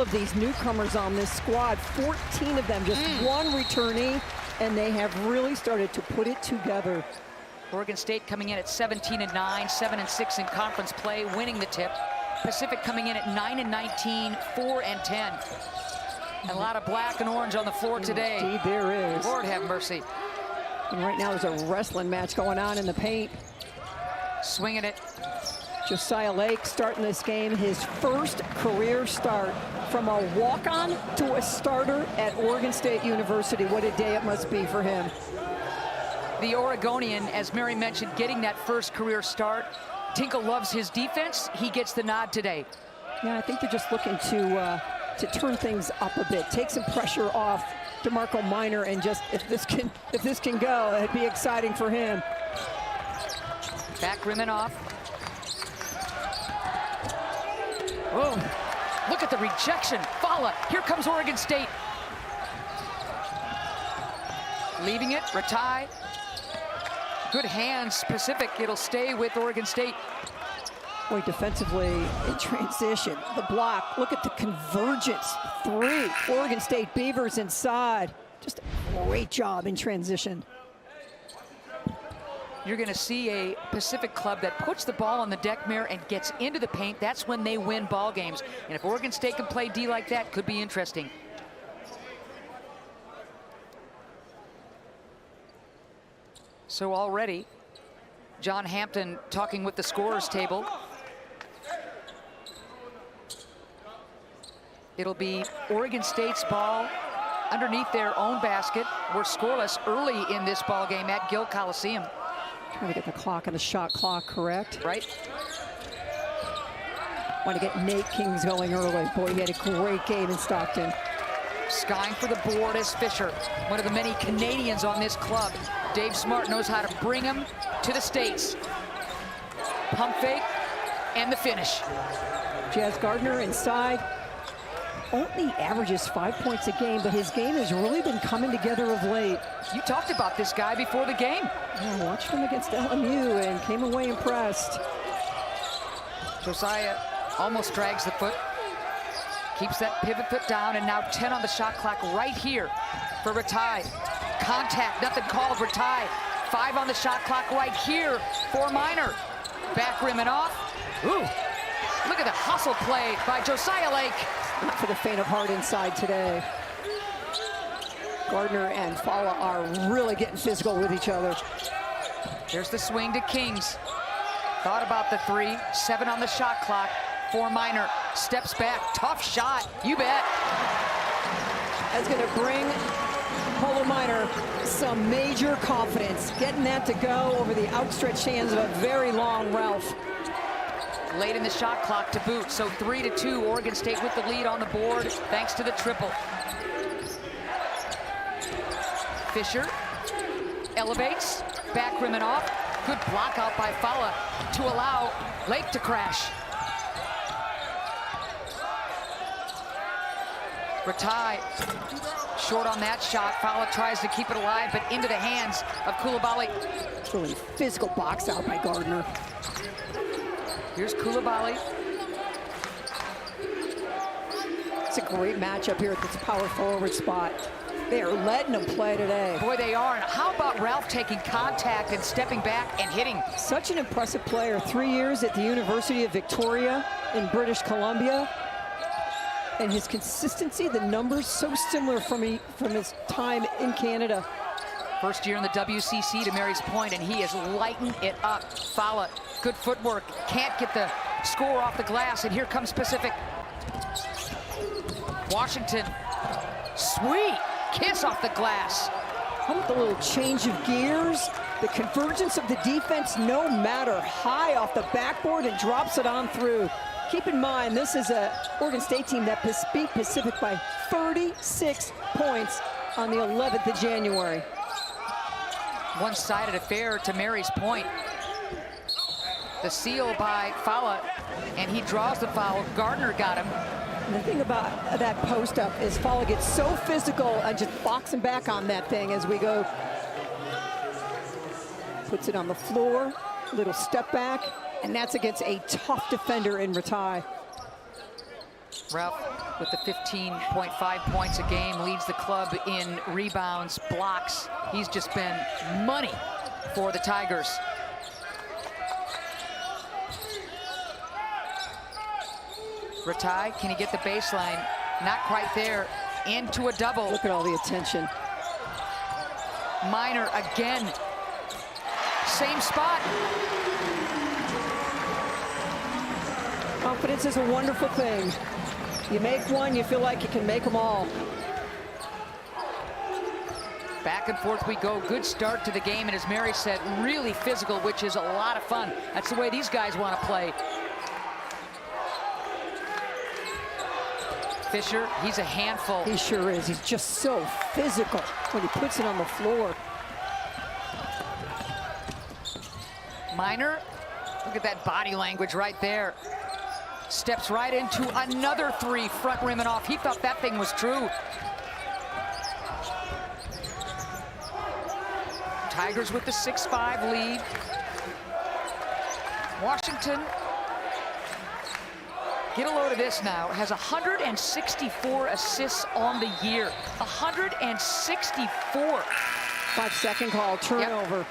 of these newcomers on this squad, 14 of them, just one returnee, and they have really started to put it together. Oregon State coming in at 17-9, 7-6 in conference play, winning the tip. Pacific coming in at 9-19, 4-10. A lot of black and orange on the floor today. Indeed there is. Lord have mercy. And right now there's a wrestling match going on in the paint. Swinging it. Josiah Lake starting this game, his first career start from a walk-on to a starter at Oregon State University. What a day it must be for him. The Oregonian, as Mary mentioned, getting that first career start. Tinkle loves his defense. He gets the nod today. Yeah, I think they're just looking to turn things up a bit, take some pressure off DeMarco Minor, and just if this can go, it'd be exciting for him. Back rimming off. Oh, look at the rejection. Fala, here comes Oregon State. Leaving it, Ratai. Good hands, Pacific. It'll stay with Oregon State. Boy, defensively in transition, the block, look at the convergence. 3, Oregon State Beavers inside. Just a great job in transition. You're gonna see a Pacific club that puts the ball on the deck mirror and gets into the paint. That's when they win ball games. And if Oregon State can play D like that, could be interesting. So already, John Hampton talking with the scorers table. It'll be Oregon State's ball underneath their own basket. We're scoreless early in this ball game at Gill Coliseum. Trying to get the clock and the shot clock correct. Right. Want to get Nate Kings going early. Boy, he had a great game in Stockton. Skying for the board is Fisher, one of the many Canadians on this club. Dave Smart knows how to bring him to the States. Pump fake and the finish. Jazz Gardner inside. Only averages 5 points a game, but his game has really been coming together of late. You talked about this guy before the game. Yeah, I watched him against LMU and came away impressed. Josiah almost drags the foot. Keeps that pivot foot down, and now 10 on the shot clock right here for Ratai. Contact, nothing called. Ratai, 5 on the shot clock right here for Minor. Back rimming off. Ooh, look at the hustle play by Josiah Lake. Not for the faint of heart inside today. Gardner and Fala are really getting physical with each other. There's the swing to Kings. Thought about the 3, 7 on the shot clock for Minor. Steps back, tough shot, you bet. That's gonna bring Polo Minor some major confidence. Getting that to go over the outstretched hands of a very long Ralph. Late in the shot clock to boot, so 3-2, Oregon State with the lead on the board, thanks to the triple. Fisher elevates, back rimming off. Good block out by Fala to allow Lake to crash. Ratai short on that shot. Fala tries to keep it alive, but into the hands of Coulibaly. Really physical box out by Gardner. Here's Coulibaly. It's a great matchup here at this power forward spot. They are letting them play today. Boy, they are. And how about Ralph taking contact and stepping back and hitting? Such an impressive player. 3 years at the University of Victoria in British Columbia. And his consistency, the numbers so similar from his time in Canada. First year in the WCC, to Mary's point, and he is lighting it up. Fala, good footwork, can't get the score off the glass, and here comes Pacific. Washington, sweet kiss off the glass. How about the little change of gears? The convergence of the defense, no matter, high off the backboard and drops it on through. Keep in mind, this is an Oregon State team that beat Pacific by 36 points on the 11th of January. One-sided affair, to Mary's point. The seal by Fala, and he draws the foul. Gardner got him. And the thing about that post-up is Fala gets so physical and just boxing back on that thing as we go. Puts it on the floor, little step back, and that's against a tough defender in Ratai. Ralph with the 15.5 points a game, leads the club in rebounds, blocks. He's just been money for the Tigers. Ratai, can he get the baseline? Not quite there. Into a double. Look at all the attention. Minor again. Same spot. Confidence is a wonderful thing. You make one, you feel like you can make them all. Back and forth we go. Good start to the game, and as Mary said, really physical, which is a lot of fun. That's the way these guys want to play. Fisher, he's a handful. He sure is. He's just so physical when he puts it on the floor. Minor, look at that body language right there. Steps right into another three, front rim and off. He thought that thing was true. Tigers with the 6-5 lead. Washington, get a load of this now, has 164 assists on the year. 164. 5-second call, turnover. Yep.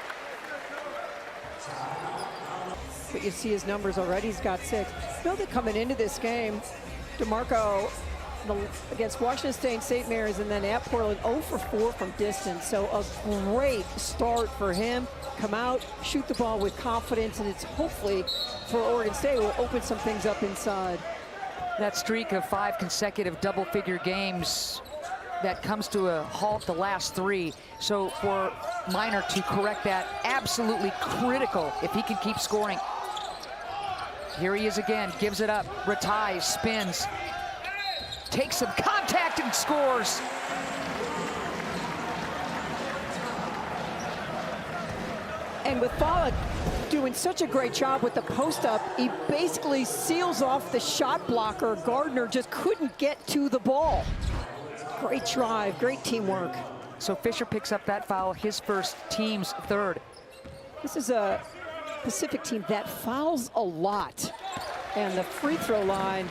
But you see his numbers already, he's got 6. You know that coming into this game, DeMarco against Washington State and St. Mary's, and then at Portland, 0 for 4 from distance. So a great start for him. Come out, shoot the ball with confidence, and it's hopefully for Oregon State will open some things up inside. That streak of 5 consecutive double-figure games that comes to a halt the last 3. So for Minor to correct that, absolutely critical if he can keep scoring. Here he is again, gives it up. Ratai spins, takes some contact and scores. And with Fala doing such a great job with the post-up, he basically seals off the shot blocker. Gardner just couldn't get to the ball. Great drive, great teamwork. So Fisher picks up that foul, his first, team's 3rd. This is a Pacific team that fouls a lot. And the free throw line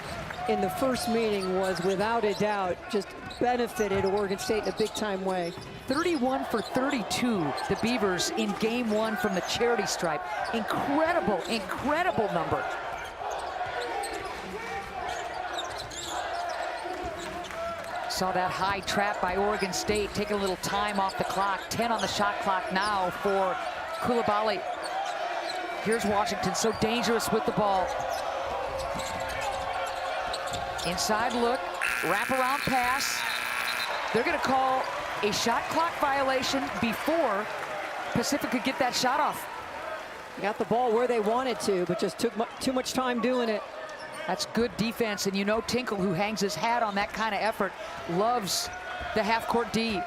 in the first meeting was without a doubt just benefited Oregon State in a big-time way. 31 for 32, the Beavers in game 1 from the charity stripe. Incredible, incredible number. Saw that high trap by Oregon State, taking a little time off the clock. 10 on the shot clock now for Coulibaly. Here's Washington, so dangerous with the ball. Inside look, wraparound pass. They're gonna call a shot clock violation before Pacific could get that shot off. Got the ball where they wanted to, but just took too much time doing it. That's good defense, and you know Tinkle, who hangs his hat on that kind of effort, loves the half-court D.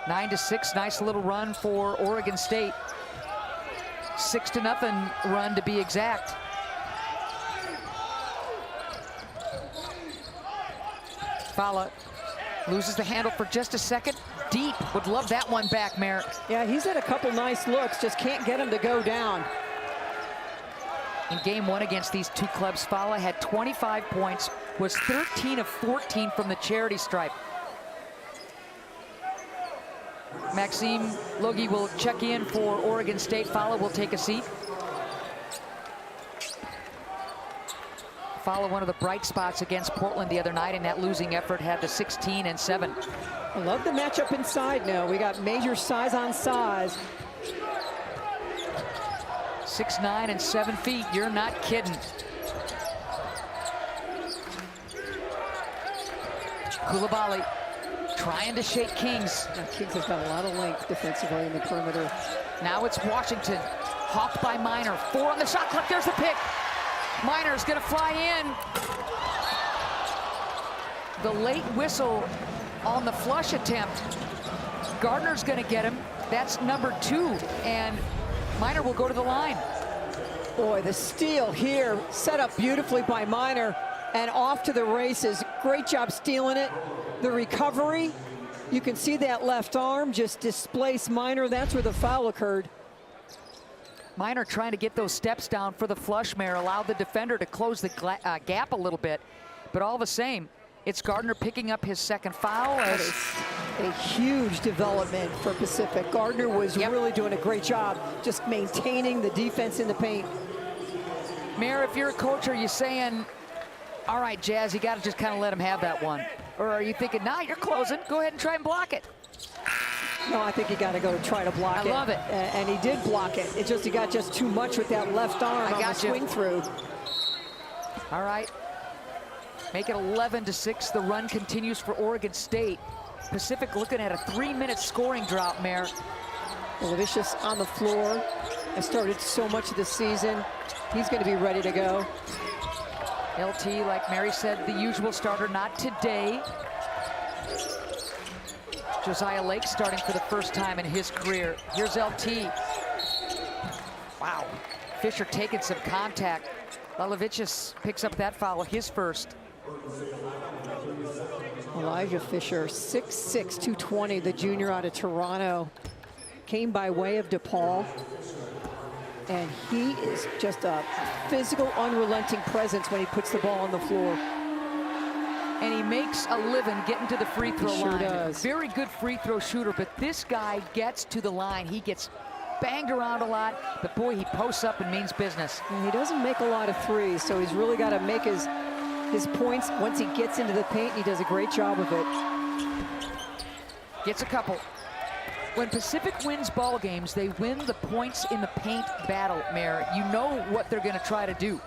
9-6, nice little run for Oregon State. 6-0 run to be exact. Fala loses the handle for just a second. Deep, would love that one back, Merritt. Yeah, he's had a couple nice looks, just can't get him to go down. In game 1 against these two clubs, Fala had 25 points, was 13 of 14 from the charity stripe. Maxime Logie will check in for Oregon State. Fala will take a seat. Fala, one of the bright spots against Portland the other night in that losing effort, had the 16 and 7. I love the matchup inside now. We got major size on size. 6'9" and 7 feet, you're not kidding. Coulibaly trying to shake Kings. Now, Kings has got a lot of length defensively in the perimeter. Now it's Washington, hawked by Minor. 4 on the shot clock, there's the pick. Minor's gonna fly in. The late whistle on the flush attempt. Gardner's gonna get him. That's number 2, and Minor will go to the line. Boy, the steal here, set up beautifully by Minor, and off to the races. Great job stealing it. The recovery, you can see that left arm just displace Minor. That's where the foul occurred. Minor trying to get those steps down for the flush mare, allowed the defender to close the gap a little bit. But all the same, it's Gardner picking up his second foul. That is a huge development for Pacific. Gardner was really doing a great job just maintaining the defense in the paint. Mayor, if you're a coach, are you saying, all right, Jazz, you got to just kind of let him have that one? Or are you thinking, nah, you're closing, go ahead and try and block it? No, I think you got to go to try to block it. I love it. And he did block it. It's just he got just too much with that left arm on the swing through. All right. Make it 11-6. The run continues for Oregon State. Pacific looking at a 3-minute scoring drought, Mayor. Levicius on the floor. I started so much of the season. He's going to be ready to go. LT, like Mary said, the usual starter, not today. Josiah Lake starting for the first time in his career. Here's LT. Wow. Fisher taking some contact. Levicius picks up that foul, his first. Elijah Fisher, 6'6", 220, the junior out of Toronto. Came by way of DePaul. And he is just a physical, unrelenting presence when he puts the ball on the floor. And he makes a living getting to the free throw line. Sure does. Very good free throw shooter, but this guy gets to the line. He gets banged around a lot, but boy, he posts up and means business. And he doesn't make a lot of threes, so he's really got to make his points once he gets into the paint. He does a great job of it. Gets a couple. When Pacific wins ball games, they win the points in the paint battle, Mayor. You know what they're going to try to do.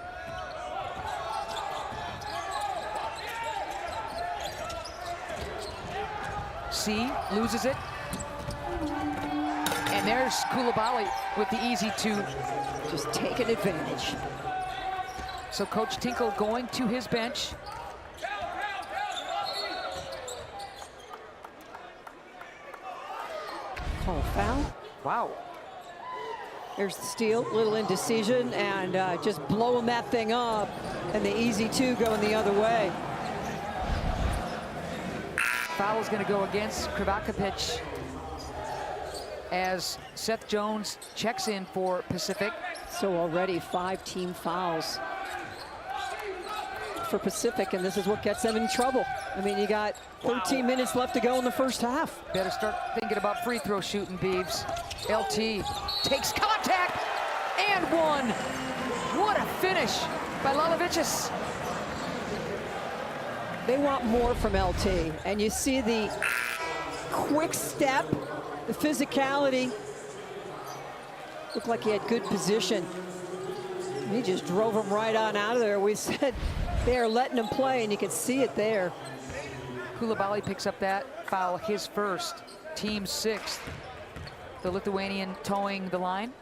C loses it. And there's Koulibaly with the easy two. Just taking advantage. So Coach Tinkle going to his bench. Oh, foul. Wow. There's the steal, little indecision, and just blowing that thing up. And the easy two going the other way. Foul is going to go against Krivakopich as Seth Jones checks in for Pacific. So already 5 team fouls for Pacific, and this is what gets them in trouble. I mean, you got 13 minutes left to go in the first half. Better start thinking about free throw shooting, Beavs. LT takes contact and one. What a finish by Lalovichus. They want more from LT, and you see the quick step, the physicality. Looked like he had good position. And he just drove him right on out of there. We said they are letting him play, and you can see it there. Koulibaly picks up that foul, his first, team 6th. The Lithuanian towing the line.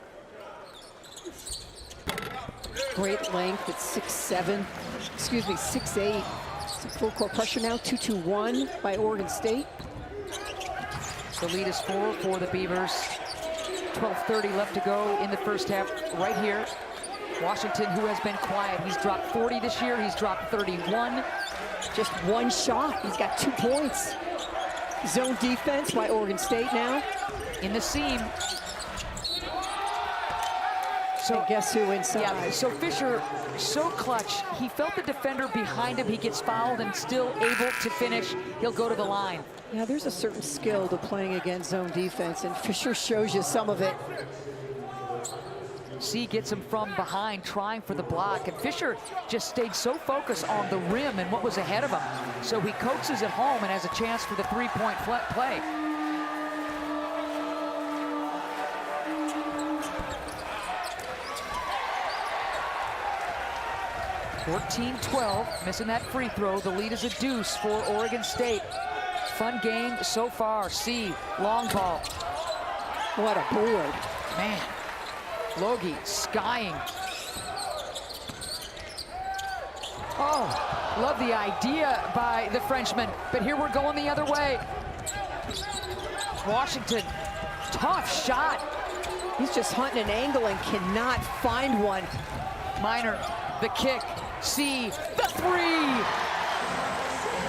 Great length at 6'7", excuse me, 6'8". Some full court pressure now, 2-2-1 by Oregon State. The lead is 4 for the Beavers. 12:30 left to go in the first half right here. Washington, who has been quiet. He's dropped 40 this year. He's dropped 31. Just one shot. He's got 2 points. Zone defense by Oregon State now. In the seam. So and guess who inside? Yeah, so Fisher, so clutch. He felt the defender behind him. He gets fouled and still able to finish. He'll go to the line. Yeah, there's a certain skill to playing against zone defense, and Fisher shows you some of it. C gets him from behind, trying for the block, and Fisher just stayed so focused on the rim and what was ahead of him. So he coaxes it home and has a chance for the 3-point play. (14-12), missing that free throw. The lead is a deuce for Oregon State. Fun game so far. C, long ball. What a board. Man, Logie skying. Oh, love the idea by the Frenchman, but here we're going the other way. Washington, tough shot. He's just hunting an angle and cannot find one. Minor, the kick. C, the three.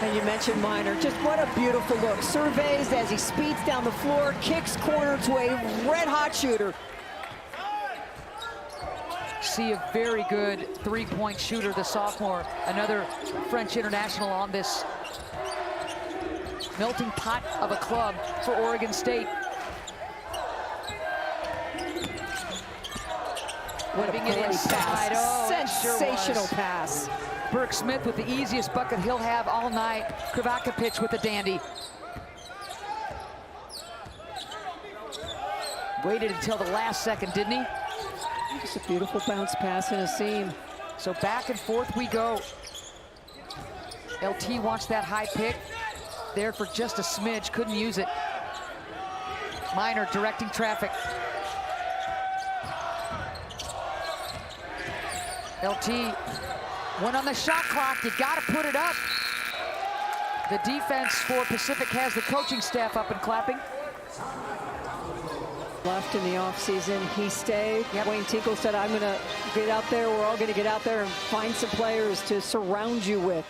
And you mentioned Minor, just what a beautiful look. Surveys as he speeds down the floor, kicks corner to a red-hot shooter. see a very good three-point shooter, the sophomore, another French international on this melting pot of a club for Oregon State. What a great inside. pass. Oh, Sensational sure pass. Burke Smith with the easiest bucket he'll have all night. Krivakopich with the dandy. Waited until the last second, didn't he? Just a beautiful bounce pass in a seam. So back and forth we go. LT wants that high pick. There for just a smidge, couldn't use it. Minor directing traffic. LT, one on the shot clock, you gotta put it up. The defense for Pacific has the coaching staff up and clapping. Left in the offseason, he stayed. Yep. Wayne Tinkle said, I'm gonna get out there, we're all gonna get out there and find some players to surround you with.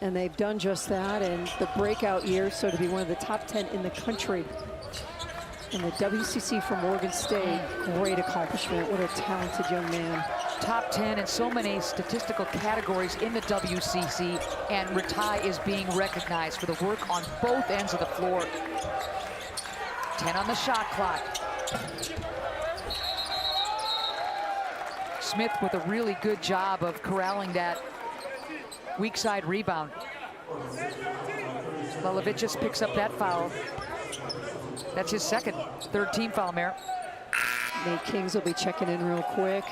And they've done just that in the breakout year, so to be one of the top 10 in the country. And the WCC from Oregon State, great accomplishment. What a talented young man. Top 10 in so many statistical categories in the WCC, and Ratai is being recognized for the work on both ends of the floor. 10 on the shot clock. Smith with a really good job of corralling that weak side rebound. Lelovicius picks up that foul. That's his second, third team foul, Merritt. Nate Kings will be checking in real quick.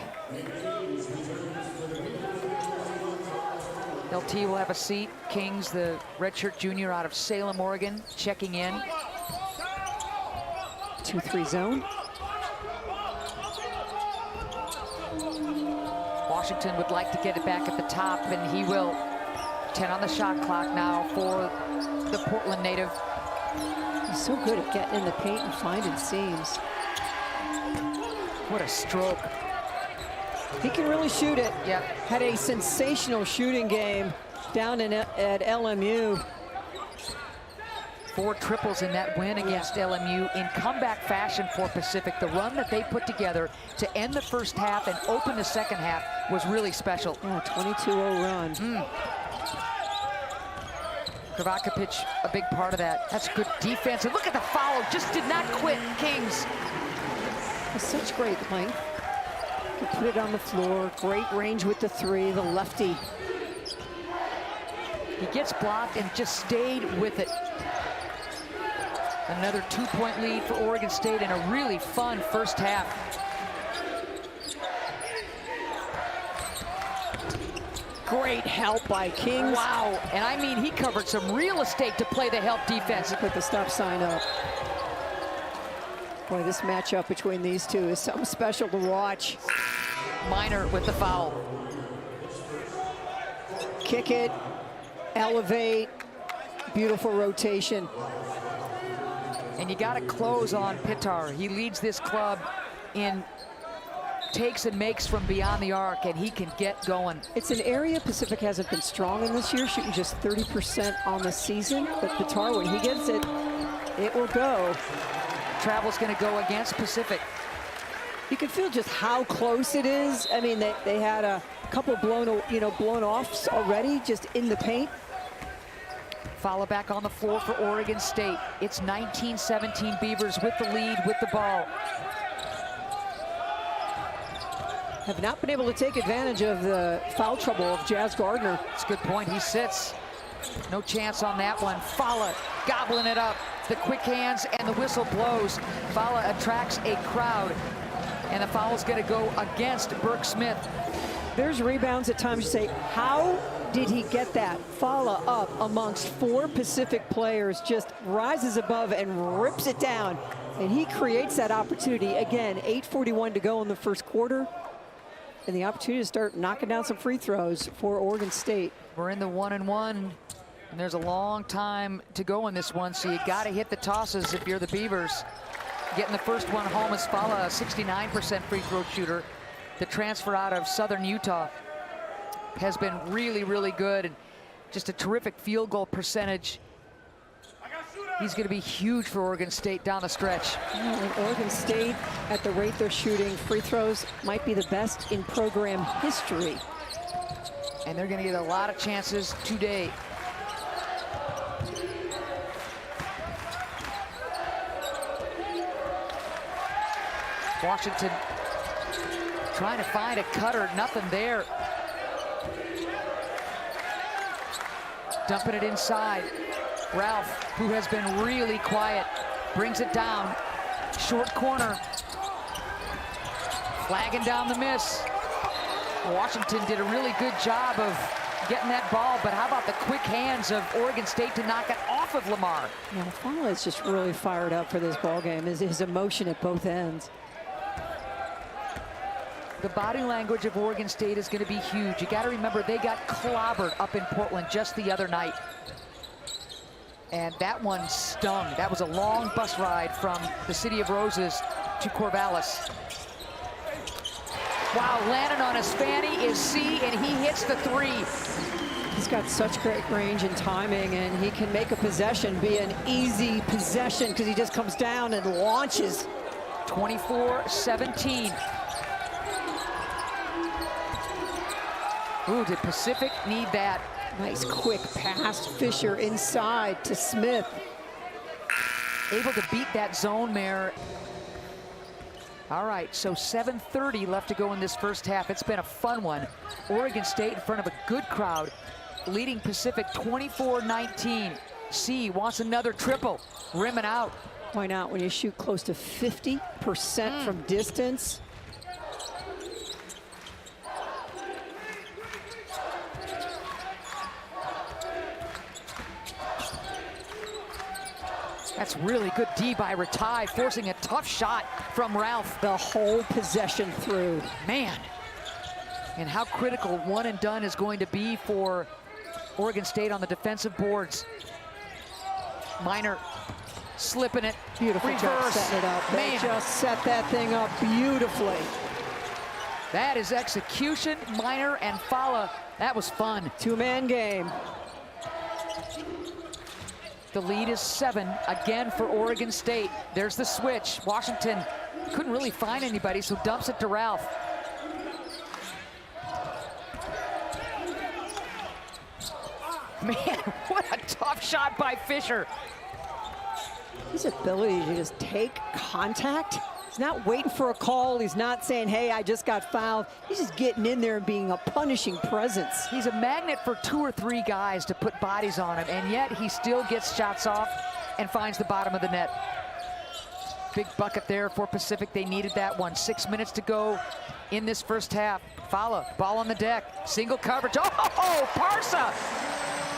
LT will have a seat. Kings, the redshirt junior out of Salem, Oregon, checking in. 2-3 zone. Washington would like to get it back at the top, and he will. 10 on the shot clock now for the Portland native. He's so good at getting in the paint and finding seams. What a stroke. He can really shoot it. Yep. Had a sensational shooting game down at LMU. 4 triples in that win against LMU in comeback fashion for Pacific. The run that they put together to end the first half and open the second half was really special. Yeah, 22-0 run. Krivakopich, a big part of that. That's good defense. And look at the foul, just did not quit, Kings. It's such great length. He put it on the floor. Great range with the three, the lefty. He gets blocked and just stayed with it. Another 2-point lead for Oregon State and a really fun first half. Great help by Kings. Wow, and I mean, he covered some real estate to play the help defense. Put the stop sign up. Boy, this matchup between these two is something special to watch. Minor with the foul. Kick it, elevate, beautiful rotation. And you got to close on Pitar. He leads this club in takes and makes from beyond the arc, and he can get going. It's an area Pacific hasn't been strong in this year, shooting just 30% on the season. But Pitar, when he gets it, it will go. Travel's going to go against Pacific. You can feel just how close it is. I mean, they had a couple blown offs already, just in the paint. Foul back on the floor for Oregon State. It's 19-17 Beavers with the lead, with the ball. Have not been able to take advantage of the foul trouble of Jazz Gardner. It's a good point. He sits. No chance on that one. Fala gobbling it up. The quick hands and the whistle blows. Fala attracts a crowd. And the foul's going to go against Burke Smith. There's rebounds at times you say, how did he get that? Fala up amongst 4 Pacific players, just rises above and rips it down. And he creates that opportunity. Again, 8:41 to go in the first quarter. And the opportunity to start knocking down some free throws for Oregon State. We're in the 1-and-1, and there's a long time to go in this one, so you got to hit the tosses if you're the Beavers. Getting the first one home is Fala, a 69% free throw shooter. The transfer out of Southern Utah has been really, really good, and just a terrific field goal percentage. He's going to be huge for Oregon State down the stretch. Oregon State, at the rate they're shooting free throws, might be the best in program history. And they're going to get a lot of chances today. Washington trying to find a cutter, nothing there. Dumping it inside. Ralph, who has been really quiet, brings it down. Short corner. Flagging down the miss. Washington did a really good job of getting that ball, but how about the quick hands of Oregon State to knock it off of Lamar? Yeah, Fala is just really fired up for this ball game. His emotion at both ends. The body language of Oregon State is going to be huge. You got to remember, they got clobbered up in Portland just the other night. And that one stung. That was a long bus ride from the City of Roses to Corvallis. Wow, landing on his fanny is C, and he hits the three. He's got such great range and timing, and he can make a possession be an easy possession because he just comes down and launches. 24-17. Ooh, did Pacific need that? Nice quick pass, Fisher inside to Smith. Able to beat that zone there. All right, so 7:30 left to go in this first half. It's been a fun one. Oregon State in front of a good crowd, leading Pacific 24-19. C wants another triple, rimming out. Why not? When you shoot close to 50% from distance. That's really good D by Ratai, forcing a tough shot from Ralph. The whole possession through. Man, and how critical one and done is going to be for Oregon State on the defensive boards. Minor slipping it. Beautiful job setting it up. They just set that thing up beautifully. That is execution. Minor and Fala. That was fun. Two-man game. The lead is 7 again for Oregon State. There's the switch. Washington couldn't really find anybody, so dumps it to Ralph. Man, what a tough shot by Fisher. His ability to just take contact. He's not waiting for a call. He's not saying, hey, I just got fouled. He's just getting in there and being a punishing presence. He's a magnet for 2 or 3 guys to put bodies on him, and yet he still gets shots off and finds the bottom of the net. Big bucket there for Pacific. They needed that one. 6 minutes to go in this first half. Fala, ball on the deck. Single coverage. Oh, Parsa!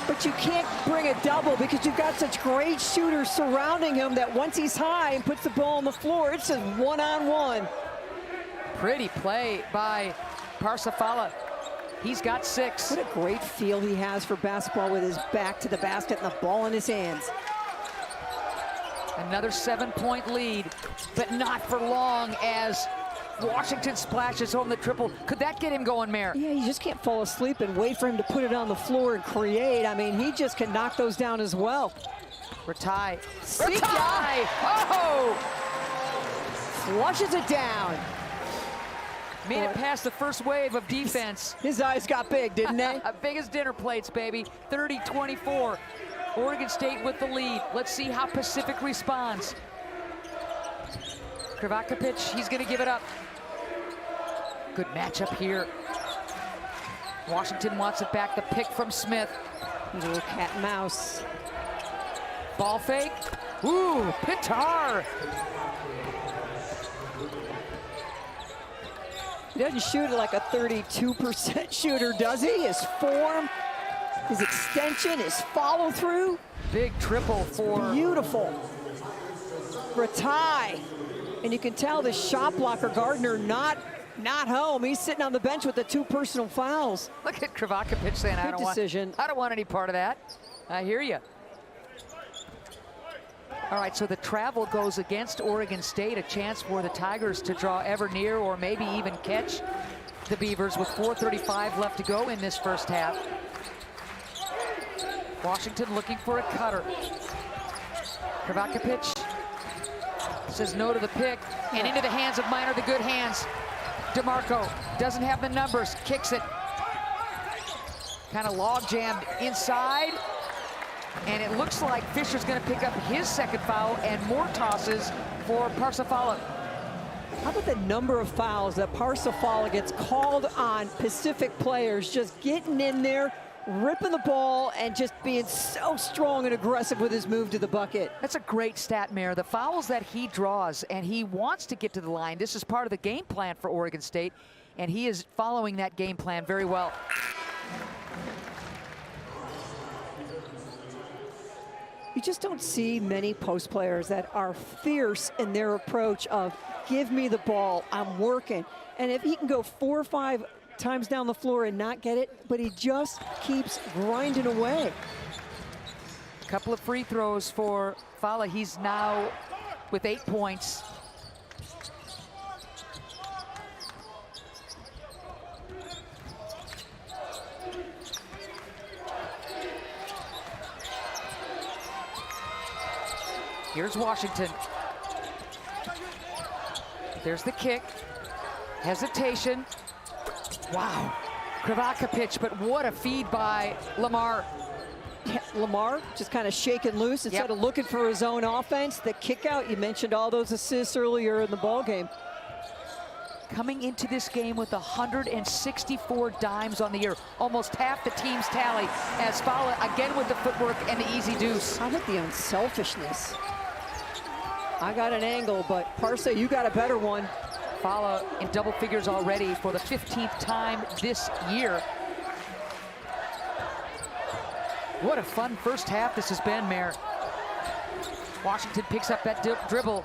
But you can't bring a double because you've got such great shooters surrounding him that once he's high and puts the ball on the floor, it's just one-on-one. Pretty play by Parsa Fala. He's got 6. What a great feel he has for basketball with his back to the basket and the ball in his hands. Another 7-point lead, but not for long as Washington splashes home the triple. Could that get him going, Mayor? Yeah, you just can't fall asleep and wait for him to put it on the floor and create. I mean, he just can knock those down as well. Ratai. Ratai! Oh! Flushes it down. Made it past the first wave of defense. His eyes got big, didn't they? Big as dinner plates, baby. 30-24. Oregon State with the lead. Let's see how Pacific responds. Krivakopich, he's going to give it up. Good matchup here. Washington wants it back. The pick from Smith. Little cat and mouse. Ball fake. Ooh, Pitar. He doesn't shoot it like a 32% shooter, does he? His form, his extension, his follow through. Big triple for... Beautiful. Ratai. And you can tell the shot blocker, Gardner, not home. He's sitting on the bench with the 2 personal fouls. Look at Krivakopich saying, I don't want any part of that. I hear you. All right, so the travel goes against Oregon State, a chance for the Tigers to draw ever near or maybe even catch the Beavers with 4:35 left to go in this first half. Washington looking for a cutter. Kravakovic says no to the pick, and into the hands of Minor, the good hands. DeMarco doesn't have the numbers, kicks it. Kind of log jammed inside, and it looks like Fisher's gonna pick up his second foul and more tosses for Parsifala. How about the number of fouls that Parsifala gets called on Pacific players, just getting in there, ripping the ball, and just being so strong and aggressive with his move to the bucket. That's a great stat, Mayor. The fouls that he draws, and he wants to get to the line. This is part of the game plan for Oregon State, and he is following that game plan very well. You just don't see many post players that are fierce in their approach of, give me the ball, I'm working. And if he can go 4 or 5 times down the floor and not get it, but he just keeps grinding away. A couple of free throws for Fala. He's now with 8 points. Here's Washington. There's the kick. Hesitation. Wow. Kravakovic, but what a feed by Lamar. Yeah, Lamar just kind of shaking loose instead of looking for his own offense. The kick out, you mentioned all those assists earlier in the ball game. Coming into this game with 164 dimes on the year, almost half the team's tally, as Fala again with the footwork and the easy deuce. How about the unselfishness? I got an angle, but Parsa, you got a better one. Fala in double figures already for the 15th time this year. What a fun first half this has been, Mayor. Washington picks up that dribble.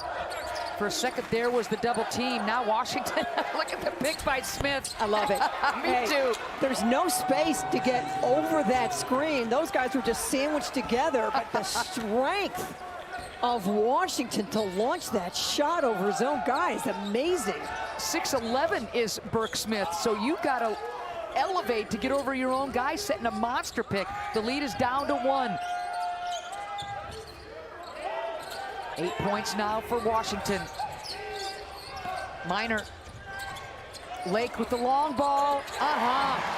For a second there was the double team. Now Washington, look at the pick by Smith. I love it. Me too. There's no space to get over that screen. Those guys were just sandwiched together, but the strength of Washington to launch that shot over his own guy is amazing. 6'11" is Burke Smith, so you gotta elevate to get over your own guy, setting a monster pick. The lead is down to 1. 8 points now for Washington. Minor. Lake with the long ball.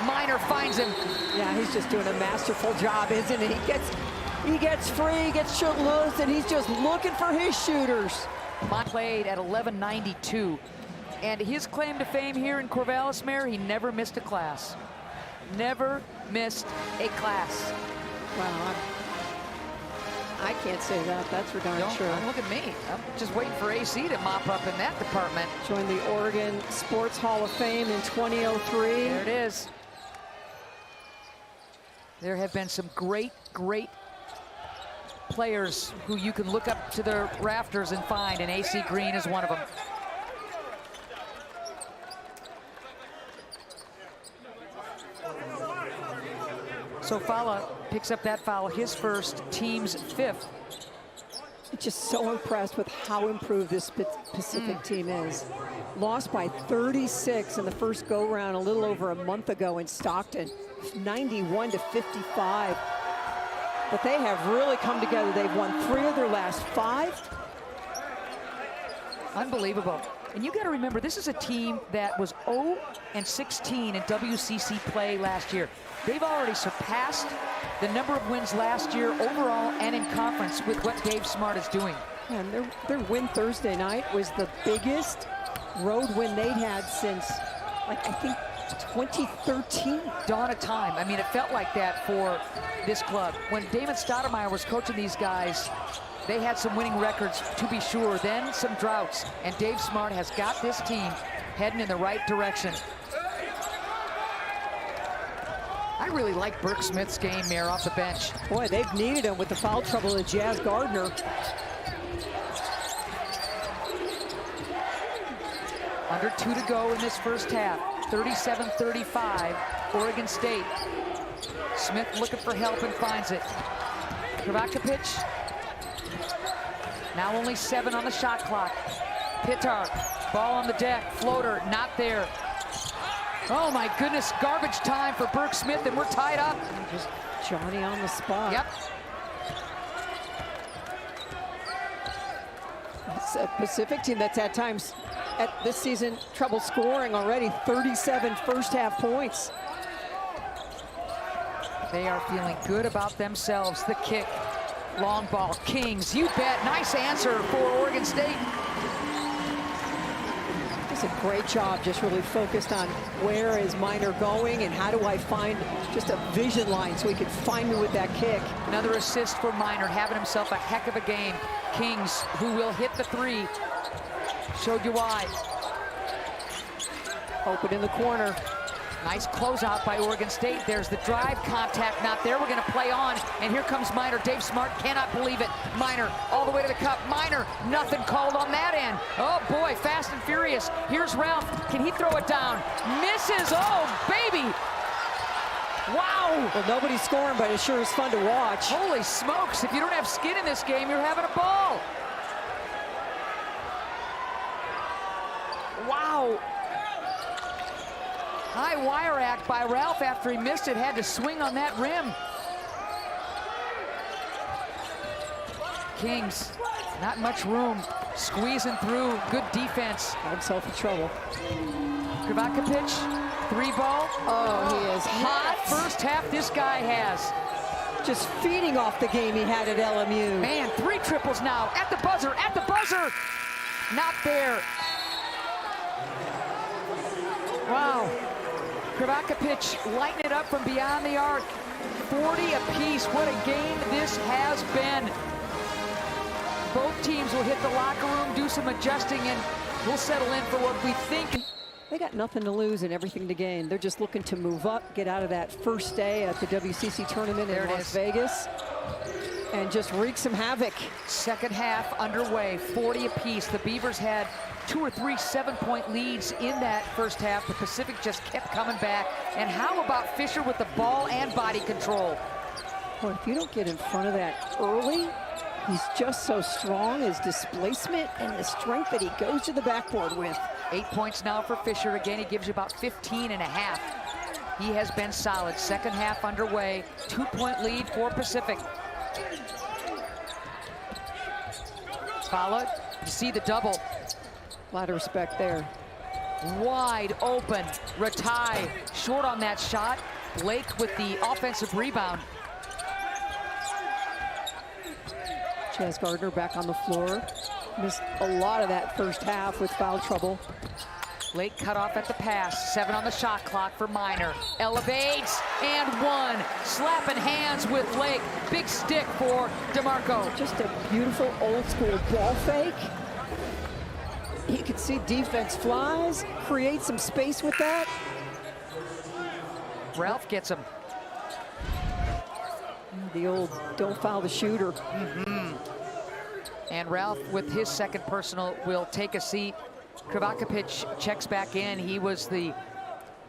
Minor finds him. Yeah, he's just doing a masterful job, isn't he? He gets free, gets shoot loose, and he's just looking for his shooters. Played at 1192. And his claim to fame here in Corvallis, Mayor, he never missed a class. Never missed a class. Wow, I can't say that. That's for darn sure. Look at me. I'm just waiting for AC to mop up in that department. Joined the Oregon Sports Hall of Fame in 2003. There it is. There have been some great players who you can look up to their rafters and find, and AC Green is one of them. So Fala picks up that foul, his first, team's 5th. Just so impressed with how improved this Pacific team is. Lost by 36 in the first go-round a little over a month ago in Stockton, 91-55. But they have really come together. They've won 3 of their last 5. Unbelievable. And you got to remember, this is a team that was 0-16 in WCC play last year. They've already surpassed the number of wins last year overall and in conference with what Dave Smart is doing. And their win Thursday night was the biggest road win they'd had since, like, I think 2013. Dawn of time. I mean, it felt like that for this club. When Damon Stoudemire was coaching these guys, they had some winning records, to be sure, then some droughts. And Dave Smart has got this team heading in the right direction. I really like Burke Smith's game, Mayor, off the bench. Boy, they've needed him with the foul trouble of Jazz Gardner. Under 2 to go in this first half. 37-35, Oregon State. Smith looking for help and finds it. Kravakovic. Now only 7 on the shot clock. Pitar, ball on the deck, floater, not there. Oh my goodness, garbage time for Burke Smith, and we're tied up. Just Johnny on the spot. Yep. It's a Pacific team that's at times at this season trouble scoring already. 37 first half points. They are feeling good about themselves. The kick, long ball, Kings, you bet. Nice answer for Oregon State. It's a great job, just really focused on where is Minor going and how do I find just a vision line so he can find me with that kick. Another assist for Minor, having himself a heck of a game. Kings, who will hit the three, showed you why. Open in the corner. Nice closeout by Oregon State. There's the drive, contact not there. We're going to play on, and here comes Minor. Dave Smart cannot believe it. Minor all the way to the cup. Minor, nothing called on that end. Oh boy, fast and furious. Here's Ralph. Can he throw it down? Misses. Oh baby. Wow. Well, nobody's scoring, but it sure is fun to watch. Holy smokes! If you don't have skin in this game, you're having a ball. Wow. High wire act by Ralph after he missed it. Had to swing on that rim. Kings, not much room. Squeezing through. Good defense. Got himself in trouble. Krivakopich, three ball. Oh, he is hot. First half this guy has. Just feeding off the game he had at LMU. Man, three triples now. At the buzzer, at the buzzer. Not there. Wow. Krivakopich lighting it up from beyond the arc. 40 apiece. What a game this has been. Both teams will hit the locker room, do some adjusting, and we'll settle in for what we think. They got nothing to lose and everything to gain. They're just looking to move up, get out of that first day at the WCC tournament in Las Vegas, and just wreak some havoc. Second half underway, 40 apiece. The Beavers had 2 or 3 7-point leads in that first half. The Pacific just kept coming back. And how about Fisher with the ball and body control? Well, if you don't get in front of that early, he's just so strong. His displacement and the strength that he goes to the backboard with. 8 points now for Fisher. Again, he gives you about 15 and a half. He has been solid. Second half underway. 2-point lead for Pacific. Followed. You see the double. A lot of respect there. Wide open. Ratai short on that shot. Blake with the offensive rebound. Chaz Gardner back on the floor. Missed a lot of that first half with foul trouble. Blake cut off at the pass. 7 on the shot clock for Minor. Elevates and 1. Slapping hands with Blake. Big stick for DeMarco. Just a beautiful old school ball fake. You can see defense flies, create some space with that. Ralph gets him. The old don't foul the shooter. And Ralph, with his second personal, will take a seat. Krivakopich checks back in. He was the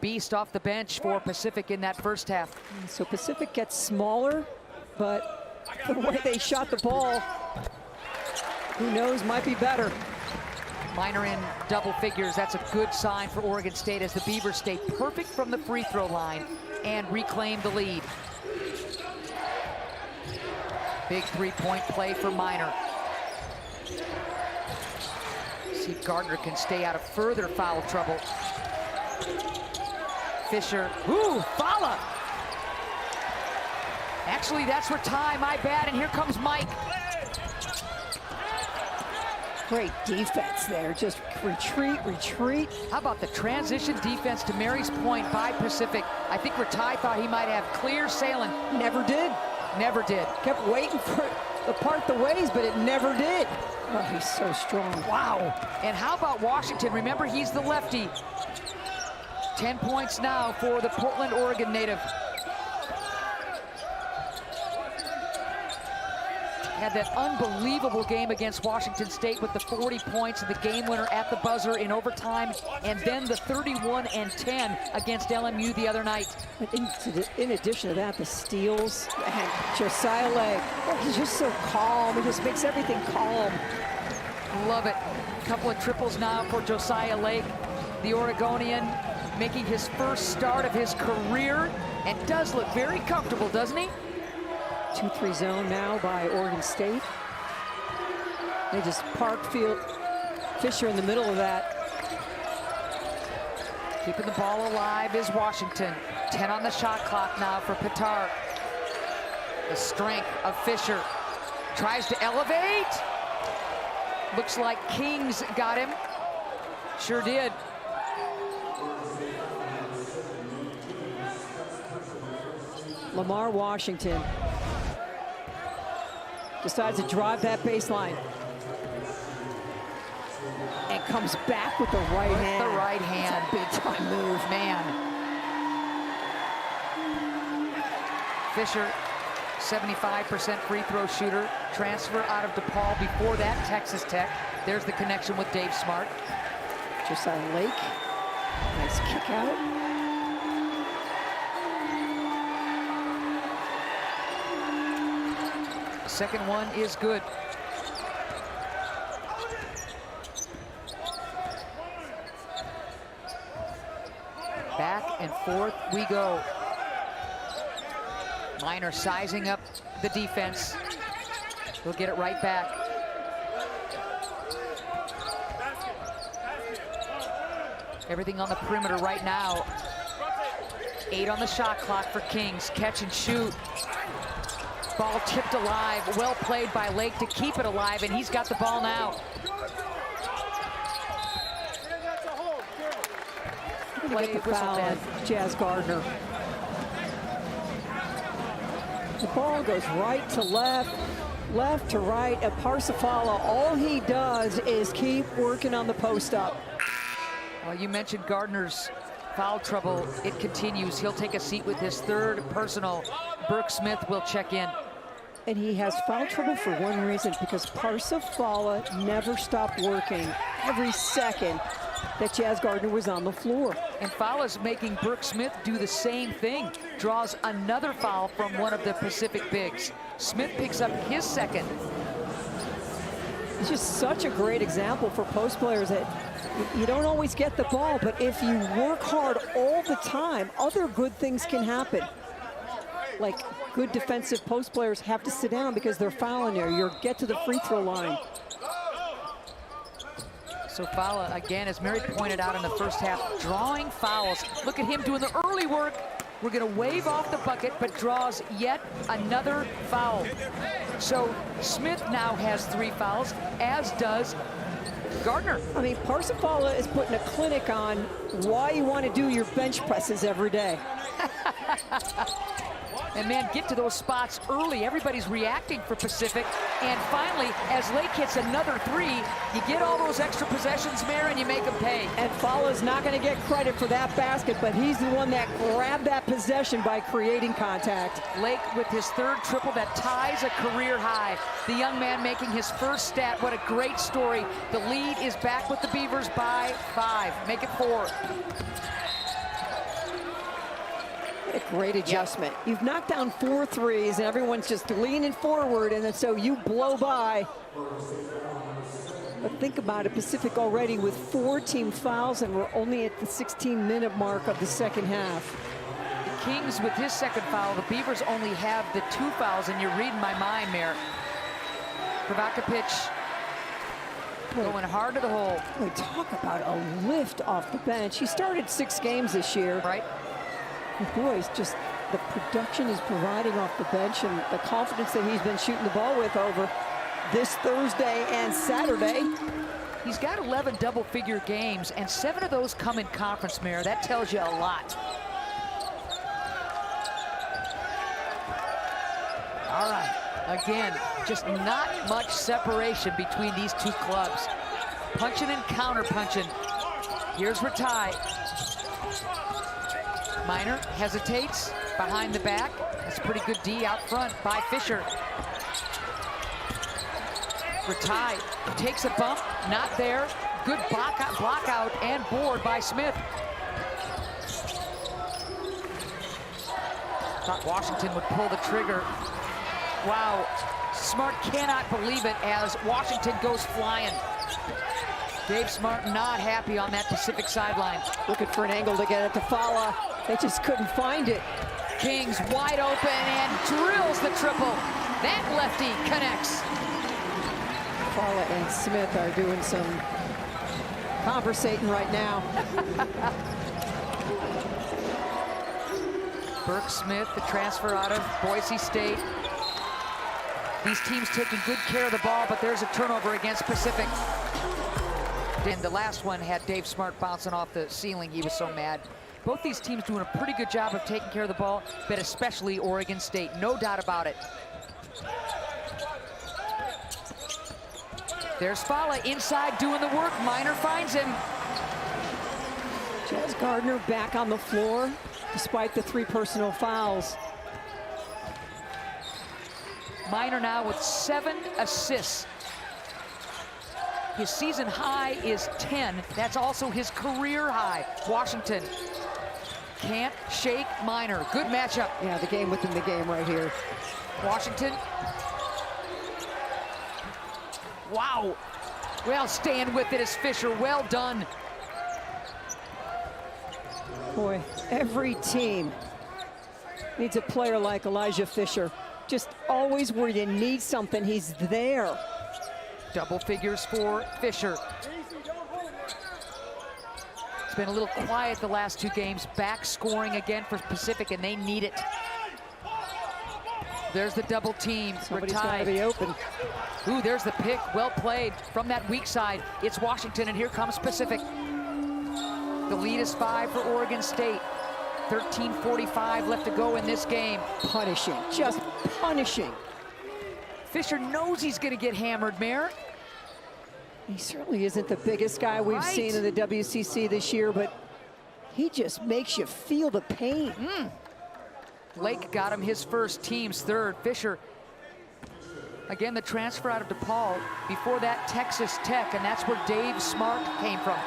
beast off the bench for Pacific in that first half. So Pacific gets smaller, but the way they shot the ball, who knows, might be better. Minor in double figures. That's a good sign for Oregon State as the Beavers stay perfect from the free throw line and reclaim the lead. Big three-point play for Minor. See if Gardner can stay out of further foul trouble. Fisher, ooh, Fala. Actually, that's Ratai, my bad, and here comes Mike. Great defense there, just retreat, retreat. How about the transition defense to Mary's point by Pacific? I think Ratai thought he might have clear sailing. Never did. Never did. Kept waiting for it to part the ways, but it never did. Oh, he's so strong. Wow. And how about Washington? Remember, he's the lefty. 10 points now for the Portland, Oregon native. Had that unbelievable game against Washington State with the 40 points and the game winner at the buzzer in overtime, and then the 31-10 against LMU the other night. In addition to that, the steals and Josiah Lake. Oh, he's just so calm. He just makes everything calm. Love it. A couple of triples now for Josiah Lake, the Oregonian, making his first start of his career, and does look very comfortable, doesn't he? 2-3 zone now by Oregon State. They just park Fisher in the middle of that. Keeping the ball alive is Washington. 10 on the shot clock now for Pitar. The strength of Fisher. Tries to elevate. Looks like Kings got him. Sure did. Lamar Washington decides to drive that baseline. And comes back with the right hand. The right hand. Big time move. Man. Fisher, 75% free throw shooter. Transfer out of DePaul before that, Texas Tech. There's the connection with Dave Smart. Josiah Lake. Nice kick out. Second one is good. Back and forth we go. Minor sizing up the defense. He'll get it right back. Everything on the perimeter right now. 8 on the shot clock for Kings. Catch and shoot. Ball tipped alive. Well played by Lake to keep it alive, and he's got the ball now. Play the foul on Jazz Gardner. The ball goes right to left, left to right. At Parsifala, all he does is keep working on the post up. Well, you mentioned Gardner's foul trouble. It continues. He'll take a seat with his third personal. Burke Smith will check in. And he has foul trouble for one reason, because Parsifala never stopped working every second that Jazz Gardner was on the floor. And foul is making Burke Smith do the same thing. Draws another foul from one of the Pacific bigs. Smith picks up his second. It's just such a great example for post players that you don't always get the ball, but if you work hard all the time, other good things can happen. Like good defensive post players have to sit down because they're fouling there. You get to the free throw line. So Fowler, again, as Mary pointed out in the first half, drawing fouls. Look at him doing the early work. We're going to wave off the bucket, but draws yet another foul. So Smith now has 3 fouls, as does Gardner. I mean, Parsifala is putting a clinic on why you want to do your bench presses every day. And man, get to those spots early. Everybody's reacting for Pacific. And finally, as Lake hits another 3, you get all those extra possessions, Mayor, and you make them pay. And Fala's not going to get credit for that basket, but he's the one that grabbed that possession by creating contact. Lake with his 3rd triple that ties a career high. The young man making his first stat. What a great story. The lead is back with the Beavers by 5. Make it 4. A great adjustment. Yep. You've knocked down 4 threes and everyone's just leaning forward, and then so you blow by. But think about it, Pacific already with 4 team fouls, and we're only at the 16-minute mark of the second half. The Kings with his 2nd foul. The Beavers only have the 2 fouls, and you're reading my mind, Mayor. Pravakovic going hard to the hole. Boy, talk about a lift off the bench. He started 6 games this year. Right. Boys, just the production he's providing off the bench and the confidence that he's been shooting the ball with over this Thursday and Saturday. He's got 11 double-figure games, and 7 of those come in conference, Mayor. That tells you a lot. All right, again, just not much separation between these 2 clubs. Punching and counter-punching. Here's Ratai. Minor hesitates behind the back. That's a pretty good D out front by Fisher. Ratai takes a bump, not there. Good block out and board by Smith. Thought Washington would pull the trigger. Wow, Smart cannot believe it as Washington goes flying. Dave Smart not happy on that Pacific sideline. Looking for an angle to get it to Fala. They just couldn't find it. Kings wide open and drills the triple. That lefty connects. Fala and Smith are doing some conversating right now. Burke Smith, the transfer out of Boise State. These teams taking good care of the ball, but there's a turnover against Pacific. And the last one had Dave Smart bouncing off the ceiling. He was so mad. Both these teams doing a pretty good job of taking care of the ball, but especially Oregon State, no doubt about it. There's Fala inside doing the work. Minor finds him. Jazz Gardner back on the floor despite the 3 personal fouls. Minor now with 7 assists. His season high is 10. That's also his career high. Washington can't shake Minor. Good matchup. Yeah, the game within the game right here. Washington. Wow. Well, staying with it is Fisher. Well done. Boy, every team needs a player like Elijah Fisher. Just always where you need something, he's there. Double figures for Fisher. It's been a little quiet the last 2 games. Back scoring again for Pacific, and they need it. There's the double team. Somebody's got to be open. Ooh, there's the pick. Well played from that weak side. It's Washington, and here comes Pacific. The lead is 5 for Oregon State. 13:45 left to go in this game. Punishing, just punishing. Fisher knows he's going to get hammered, Mayor. He certainly isn't the biggest guy we've seen in the WCC this year, but he just makes you feel the pain. Lake got him his first, team's third. Fisher, again, the transfer out of DePaul. Before that, Texas Tech, and that's where Dave Smart came from.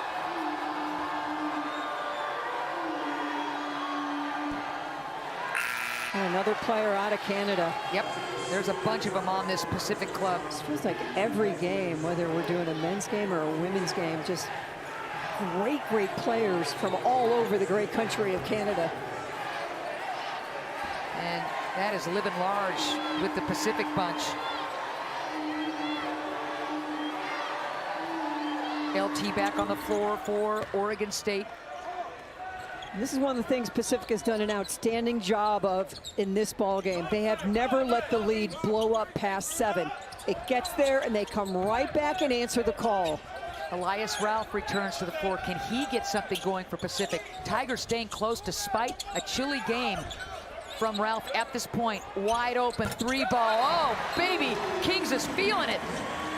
And another player out of Canada. Yep, there's a bunch of them on this Pacific club. It feels like every game, whether we're doing a men's game or a women's game, just great players from all over the great country of Canada. And that is living large with the Pacific bunch. LT back on the floor for Oregon State. This is one of the things Pacific has done an outstanding job of in this ball game. They have never let the lead blow up past 7. It gets there and they come right back and answer the call. Elias Ralph returns to the floor. Can he get something going for Pacific? Tigers staying close despite a chilly game from Ralph at this point. Wide open 3 ball. Oh, baby, Kings is feeling it.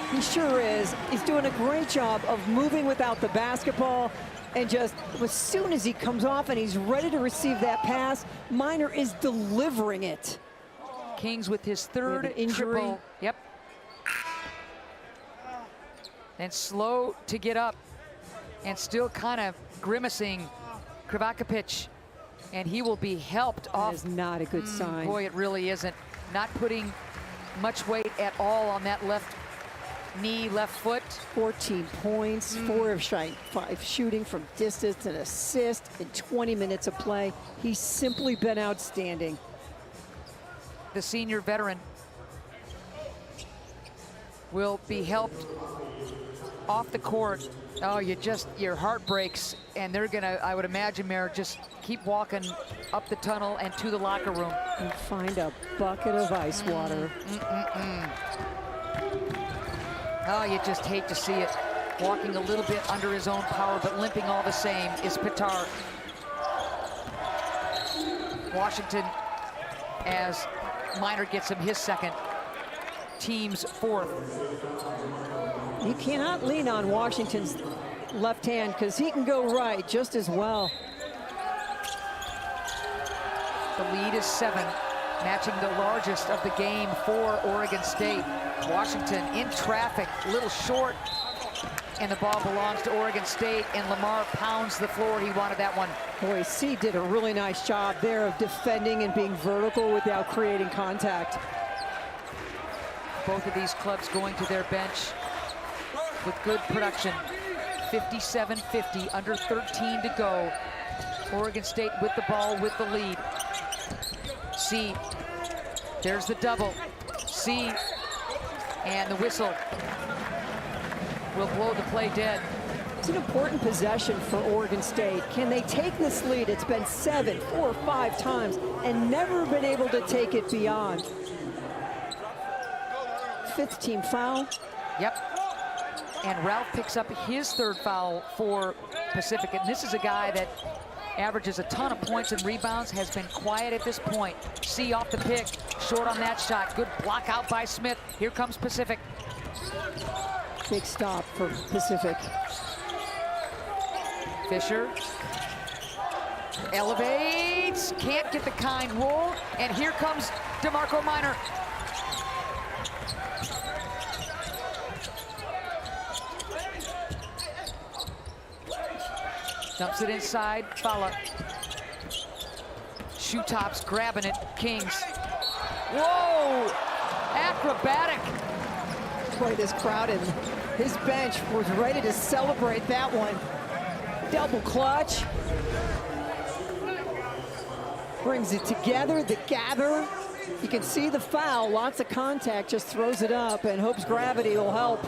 He sure is. He's doing a great job of moving without the basketball. And just as soon as he comes off and he's ready to receive that pass, Minor is delivering it. Kings with his third injury. Triple. Yep. And slow to get up. And still kind of grimacing. Krivakapic. And he will be helped off. That is not a good sign. Boy, it really isn't. Not putting much weight at all on that left knee, left foot. 14 points, 4 of 5 shooting from distance, an assist in 20 minutes of play. He's simply been outstanding. The senior veteran will be helped off the court. Oh, your heart breaks, and they're gonna, I would imagine, Mayor, just keep walking up the tunnel and to the locker room. And find a bucket of ice water. Oh, you just hate to see it. Walking a little bit under his own power, but limping all the same is Pitar. Washington, as Minor gets him his second, team's 4th. You cannot lean on Washington's left hand because he can go right just as well. The lead is 7, matching the largest of the game for Oregon State. Washington in traffic, a little short, and the ball belongs to Oregon State, and Lamar pounds the floor. He wanted that one. Boy, C did a really nice job there of defending and being vertical without creating contact. Both of these clubs going to their bench with good production. 57-50, under 13 to go. Oregon State with the ball, with the lead. C, there's the double. C, and the whistle. will blow the play dead. It's an important possession for Oregon State. Can they take this lead? It's been 4 or 5 times and never been able to take it beyond. 5th team foul. Yep. And Ralph picks up his 3rd foul for Pacific. And this is a guy that averages a ton of points and rebounds, has been quiet at this point. C off the pick, short on that shot. Good block out by Smith. Here comes Pacific. Big stop for Pacific. Fisher elevates, can't get the kind roll, and here comes DeMarco Minor. Dumps it inside, Fala. Shoe tops grabbing it, Kings. Whoa, acrobatic. Boy, this crowd and his bench was ready to celebrate that one. Double clutch. Brings it together, the gather. You can see the foul, lots of contact, just throws it up and hopes gravity will help.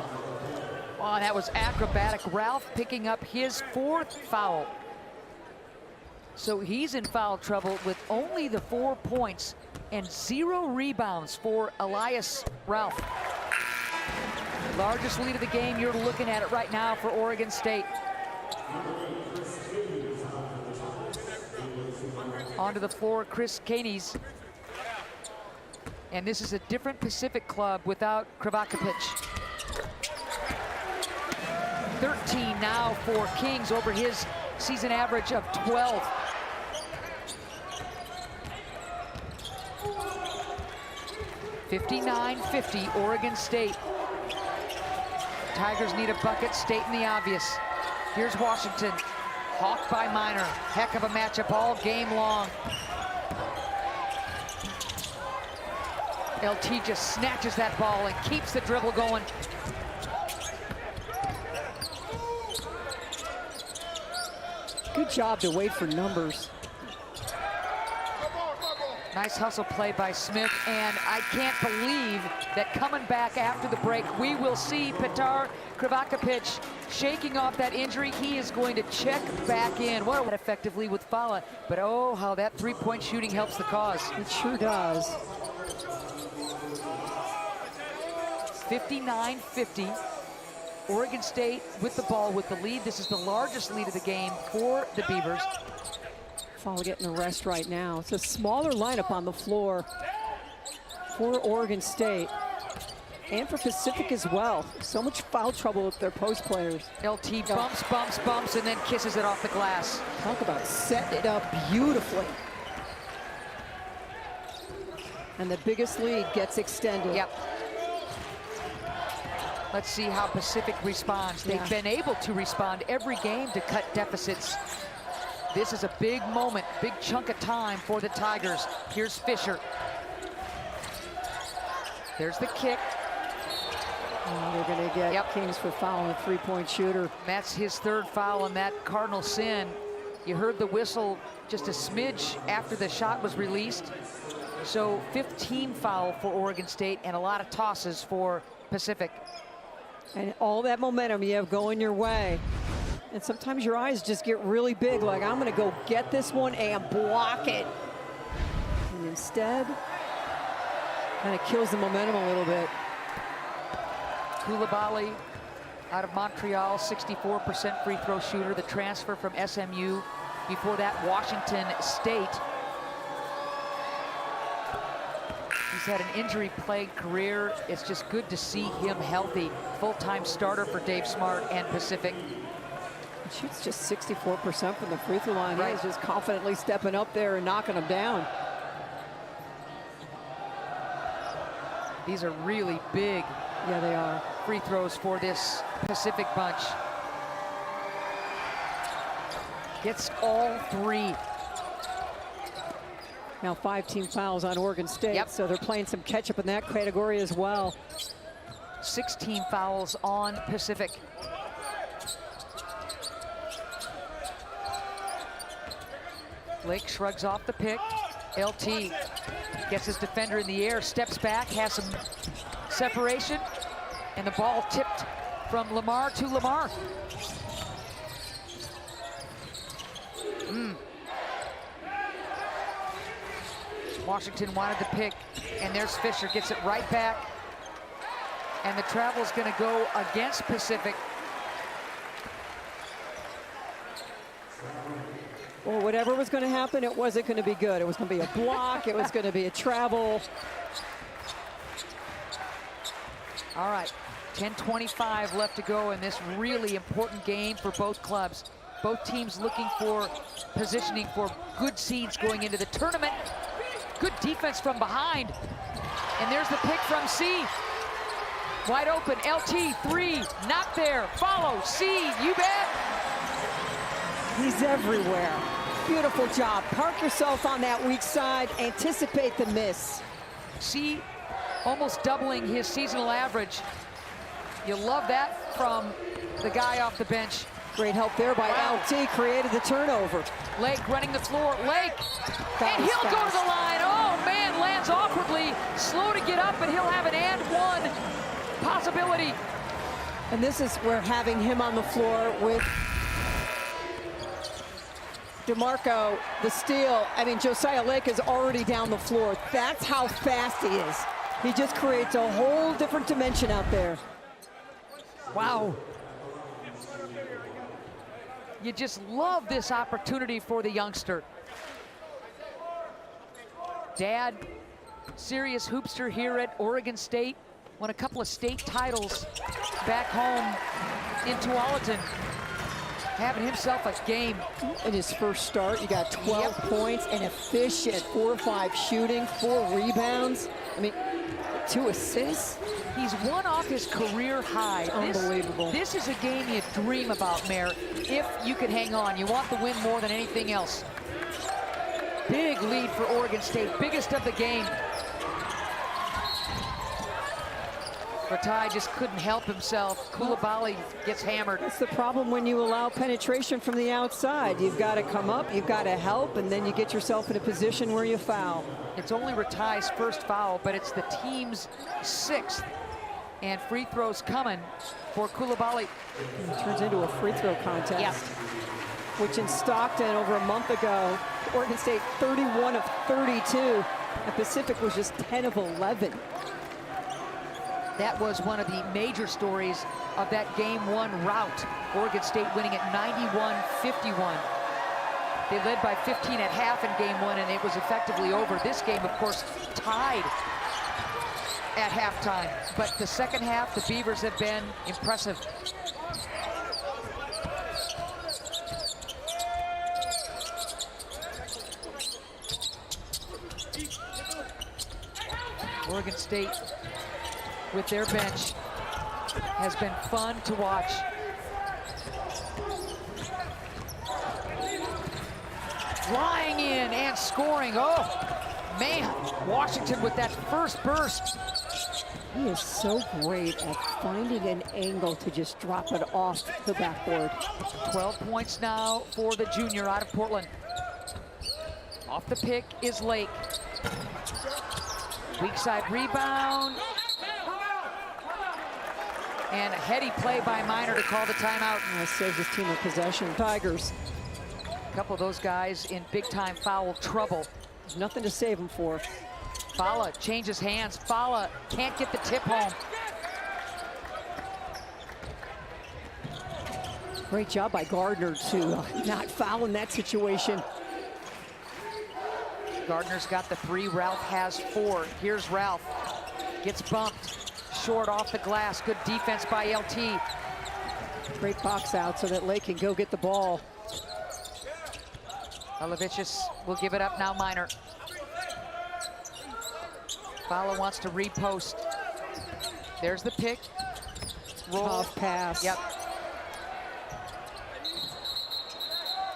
Oh, that was acrobatic. Ralph picking up his 4th foul. So he's in foul trouble with only the 4 points and 0 rebounds for Elias Ralph. Largest lead of the game, you're looking at it right now for Oregon State. Onto the floor, Chris Kanies. And this is a different Pacific club without Kravakovic. 13 now for Kings over his season average of 12. (59-50) Oregon State. Tigers need a bucket, stating the obvious. Here's Washington. Hawked by Minor. Heck of a matchup all game long. LT just snatches that ball and keeps the dribble going. Good job to wait for numbers. Nice hustle play by Smith, and I can't believe that coming back after the break, we will see Petar Kravakovic shaking off that injury. He is going to check back in. What effectively with Fala, but oh, how that 3-point shooting helps the cause. It sure does. 59-50. Oregon State with the ball, with the lead. This is the largest lead of the game for the Beavers. Fala getting a rest right now. It's a smaller lineup on the floor for Oregon State and for Pacific as well. So much foul trouble with their post players. LT bumps, bumps, bumps, and then kisses it off the glass. Talk about setting it up beautifully. And the biggest lead gets extended. Yep. Let's see how Pacific responds. They've been able to respond every game to cut deficits. This is a big moment, big chunk of time for the Tigers. Here's Fisher. There's the kick. Oh, they're going to get Kings for fouling a 3-point shooter. That's his 3rd foul on that cardinal sin. You heard the whistle just a smidge after the shot was released. So 15 foul for Oregon State and a lot of tosses for Pacific. And all that momentum you have going your way. And sometimes your eyes just get really big, like I'm gonna go get this one and block it. And instead, kind of kills the momentum a little bit. Koulibaly out of Montreal, 64% free throw shooter, the transfer from SMU. Before that, Washington State. He's had an injury-plagued career. It's just good to see him healthy. Full-time starter for Dave Smart and Pacific. He shoots just 64% from the free throw line. Right. He's just confidently stepping up there and knocking them down. These are really big. Yeah, they are. Free throws for this Pacific bunch. Gets all 3. Now 5 team fouls on Oregon State, so they're playing some catch up in that category as well. 16 fouls on Pacific. Blake shrugs off the pick. LT gets his defender in the air, steps back, has some separation, and the ball tipped from Lamar to Lamar. Washington wanted the pick, and there's Fisher, gets it right back. And the travel is going to go against Pacific. Well, whatever was going to happen, it wasn't going to be good. It was going to be a block. It was going to be a travel. All right, 10:25 left to go in this really important game for both clubs. Both teams looking for positioning for good seeds going into the tournament. Good defense from behind. And there's the pick from C. Wide open, LT, 3, not there. Follow, C, you bet. He's everywhere. Beautiful job. Park yourself on that weak side. Anticipate the miss. C almost doubling his seasonal average. You love that from the guy off the bench. Great help there by LT, created the turnover. Lake running the floor, Lake, and he'll go to the line. Oh man, lands awkwardly, slow to get up, but he'll have an and one possibility. And this is where having him on the floor with DeMarco, the steal. I mean, Josiah Lake is already down the floor. That's how fast he is. He just creates a whole different dimension out there. Wow. You just love this opportunity for the youngster. Dad, serious hoopster here at Oregon State. Won a couple of state titles back home in Tualatin. Having himself a game. In his first start, you got 12 points and efficient 4-5 shooting, 4 rebounds. I mean, 2 assists. He's one off his career high. Unbelievable. This is a game you dream about, Mayor, if you can hang on. You want the win more than anything else. Big lead for Oregon State, biggest of the game. Ratai just couldn't help himself. Koulibaly gets hammered. That's the problem when you allow penetration from the outside. You've got to come up, you've got to help, and then you get yourself in a position where you foul. It's only Ratai's first foul, but it's the team's 6th. And free throws coming for Koulibaly. It turns into a free throw contest. Which in Stockton over a month ago, Oregon State 31 of 32, and Pacific was just 10 of 11. That was one of the major stories of that game 1 rout. Oregon State winning at 91-51. They led by 15 at half in game 1, and it was effectively over. This game, of course, tied at halftime. But the second half, the Beavers have been impressive. Oregon State, with their bench, has been fun to watch. Flying in and scoring. Oh, man, Washington with that first burst. He is so great at finding an angle to just drop it off the backboard. 12 points now for the junior out of Portland. Off the pick is Lake. Weak side rebound. And a heady play by Minor to call the timeout. That saves his team a possession. Tigers. A couple of those guys in big-time foul trouble. There's nothing to save him for. Fala changes hands. Fala can't get the tip home. Great job by Gardner to not foul in that situation. Gardner's got the 3. Ralph has 4. Here's Ralph. Gets bumped. Short off the glass. Good defense by LT. Great box out so that Lake can go get the ball. Alavicius will give it up now, Minor. Fowler wants to repost. There's the pick. Roll. Tough pass. Yep.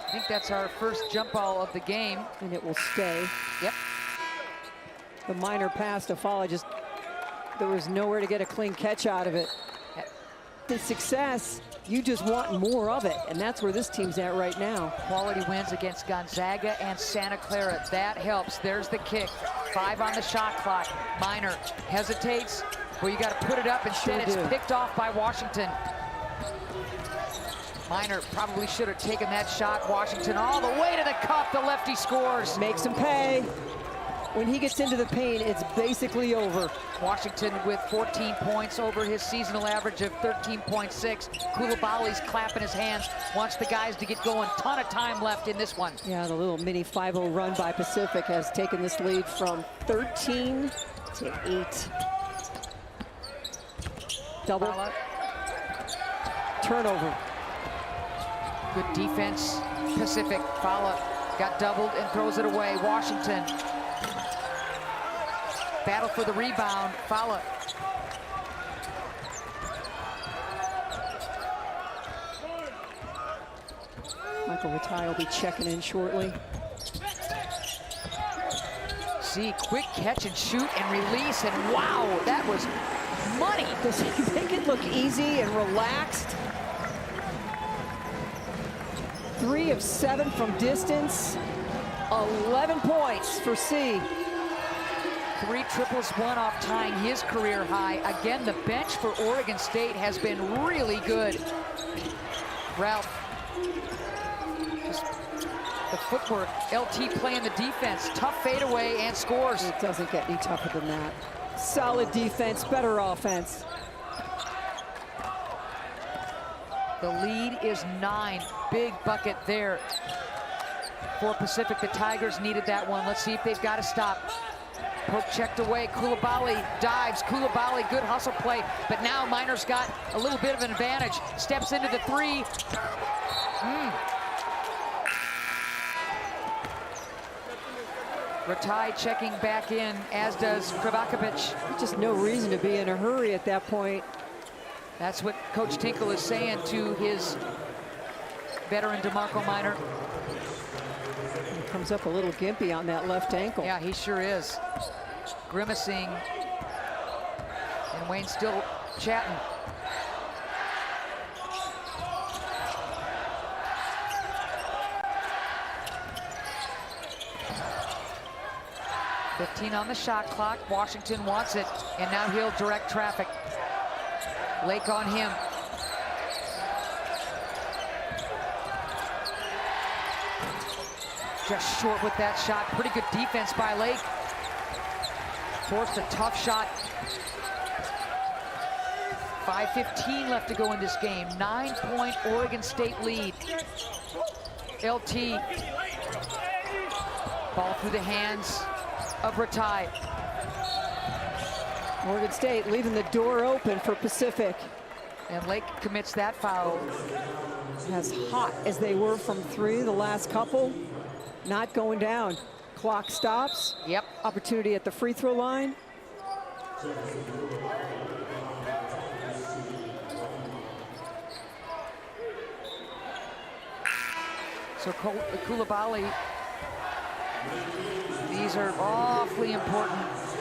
I think that's our first jump ball of the game. And it will stay. Yep. The Minor pass to Fowler, just there was nowhere to get a clean catch out of it. The success, you just want more of it, and that's where this team's at right now. Quality wins against Gonzaga and Santa Clara. That helps. There's the kick. 5 on the shot clock. Minor hesitates. Well, you got to put it up. Instead, it's picked off by Washington. Minor probably should have taken that shot. Washington all the way to the cup. The lefty scores. Makes him pay. When he gets into the paint, it's basically over. Washington with 14 points over his seasonal average of 13.6. Koulibaly's clapping his hands, wants the guys to get going. Ton of time left in this one. Yeah, the little mini 5-0 run by Pacific has taken this lead from 13 to 8. Double. Fala. Turnover. Good defense. Pacific. Fala got doubled and throws it away. Washington. Battle for the rebound. Fala. Michael Ratai will be checking in shortly. See, quick catch and shoot and release, and wow, that was money. Does he make it look easy and relaxed? 3 of 7 from distance. 11 points for C. 3 triples, 1 off, tying his career high. Again, the bench for Oregon State has been really good. Ralph, just the footwork. LT playing the defense. Tough fadeaway and scores. It doesn't get any tougher than that. Solid defense, better offense. The lead is 9. Big bucket there for Pacific. The Tigers needed that one. Let's see if they've got to stop. Poke checked away. Koulibaly dives. Koulibaly, good hustle play. But now Minor's got a little bit of an advantage. Steps into the 3. Ratai checking back in, as does Kravakovic. Just no reason to be in a hurry at that point. That's what Coach Tinkle is saying to his veteran DeMarco Minor. He comes up a little gimpy on that left ankle. Yeah, he sure is. Grimacing. And Wayne still chatting. .15 on the shot clock. Washington wants it, and now he'll direct traffic. Lake on him. Just short with that shot. Pretty good defense by Lake. Forced a tough shot. 5:15 left to go in this game. 9-point Oregon State lead. LT. Ball through the hands of Ratai. Oregon State leaving the door open for Pacific. And Lake commits that foul. As hot as they were from 3 the last couple, not going down. Clock stops. Yep. Opportunity at the free throw line. So Koulibaly, these are awfully important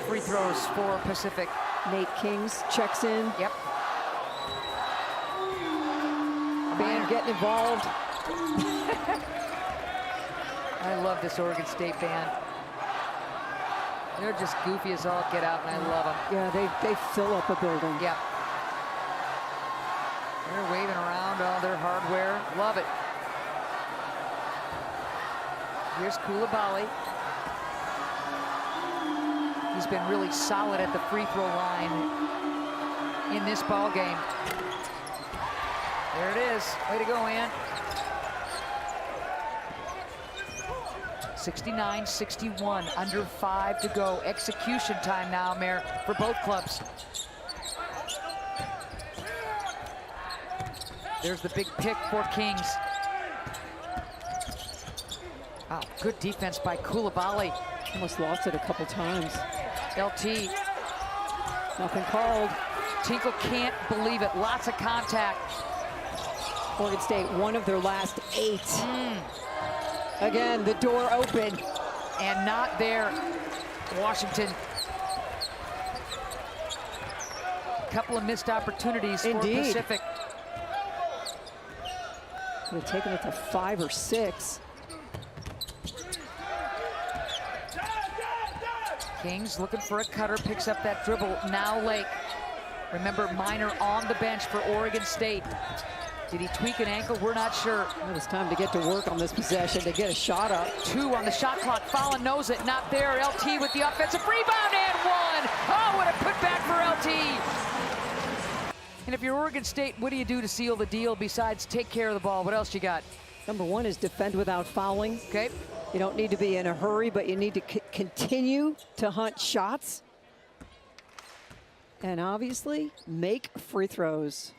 free throws for Pacific. Nate Kings checks in. Yep. Band getting involved. I love this Oregon State band. They're just goofy as all get out, and I love them. Yeah, they fill up a building. Yep. They're waving around all their hardware. Love it. Here's Koulibaly. He's been really solid at the free throw line in this ball game. There it is. Way to go, Ann. 69-61, under 5 to go. Execution time now, Mayor, for both clubs. There's the big pick for Kings. Wow, good defense by Koulibaly. Almost lost it a couple times. LT. Nothing called. Tinkle can't believe it. Lots of contact. Oregon State, one of their last 8. Again, the door open. And not there. Washington. Couple of missed opportunities for Pacific. Could have taken it to 5 or 6. Kings looking for a cutter, picks up that dribble. Now Lake. Remember, Minor on the bench for Oregon State. Did he tweak an ankle? We're not sure. Well, it's time to get to work on this possession to get a shot up. 2 on the shot clock. Fallon knows it. Not there. LT with the offensive rebound and 1. Oh, what a putback for LT. And if you're Oregon State, what do you do to seal the deal besides take care of the ball? What else you got? Number 1 is defend without fouling. Okay. You don't need to be in a hurry, but you need to continue to hunt shots. And obviously, make free throws.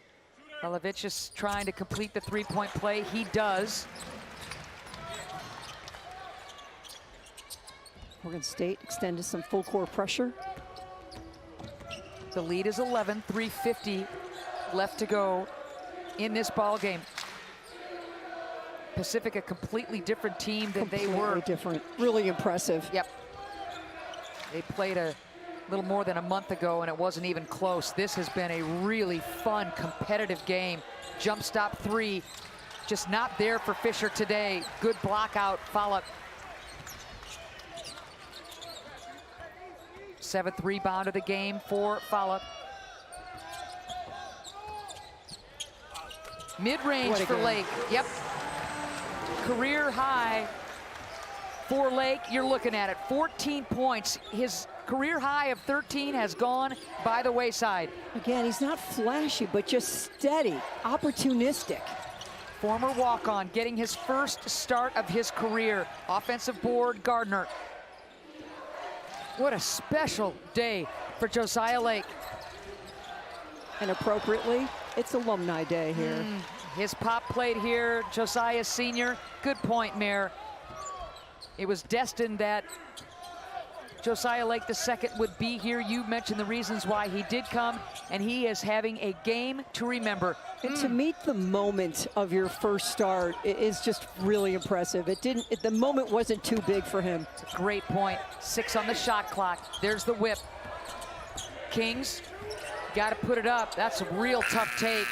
Palovich is trying to complete the three-point play. He does. Oregon State extended some full court pressure. The lead is 11, 3:50 left to go in this ball game. Pacific, a completely different team than they were. Completely different, really impressive. Yep. They played a little more than a month ago, and it wasn't even close. This has been a really fun, competitive game. Jump stop 3, just not there for Fisher today. Good block out, follow-up. 7th rebound of the game for follow-up. Mid-range for Lake, yep. Career high for Lake, you're looking at it, 14 points. His career high of 13 has gone by the wayside. Again, he's not flashy, but just steady, opportunistic. Former walk-on getting his first start of his career. Offensive board, Gardner. What a special day for Josiah Lake. And appropriately, it's Alumni Day here. His pop played here, Josiah Sr. Good point, Mayor. It was destined that Josiah Lake II would be here. You mentioned the reasons why he did come, and he is having a game to remember. And to meet the moment of your first start is just really impressive. The moment wasn't too big for him. Great point. 6 on the shot clock. There's the whip. Kings, got to put it up. That's a real tough take.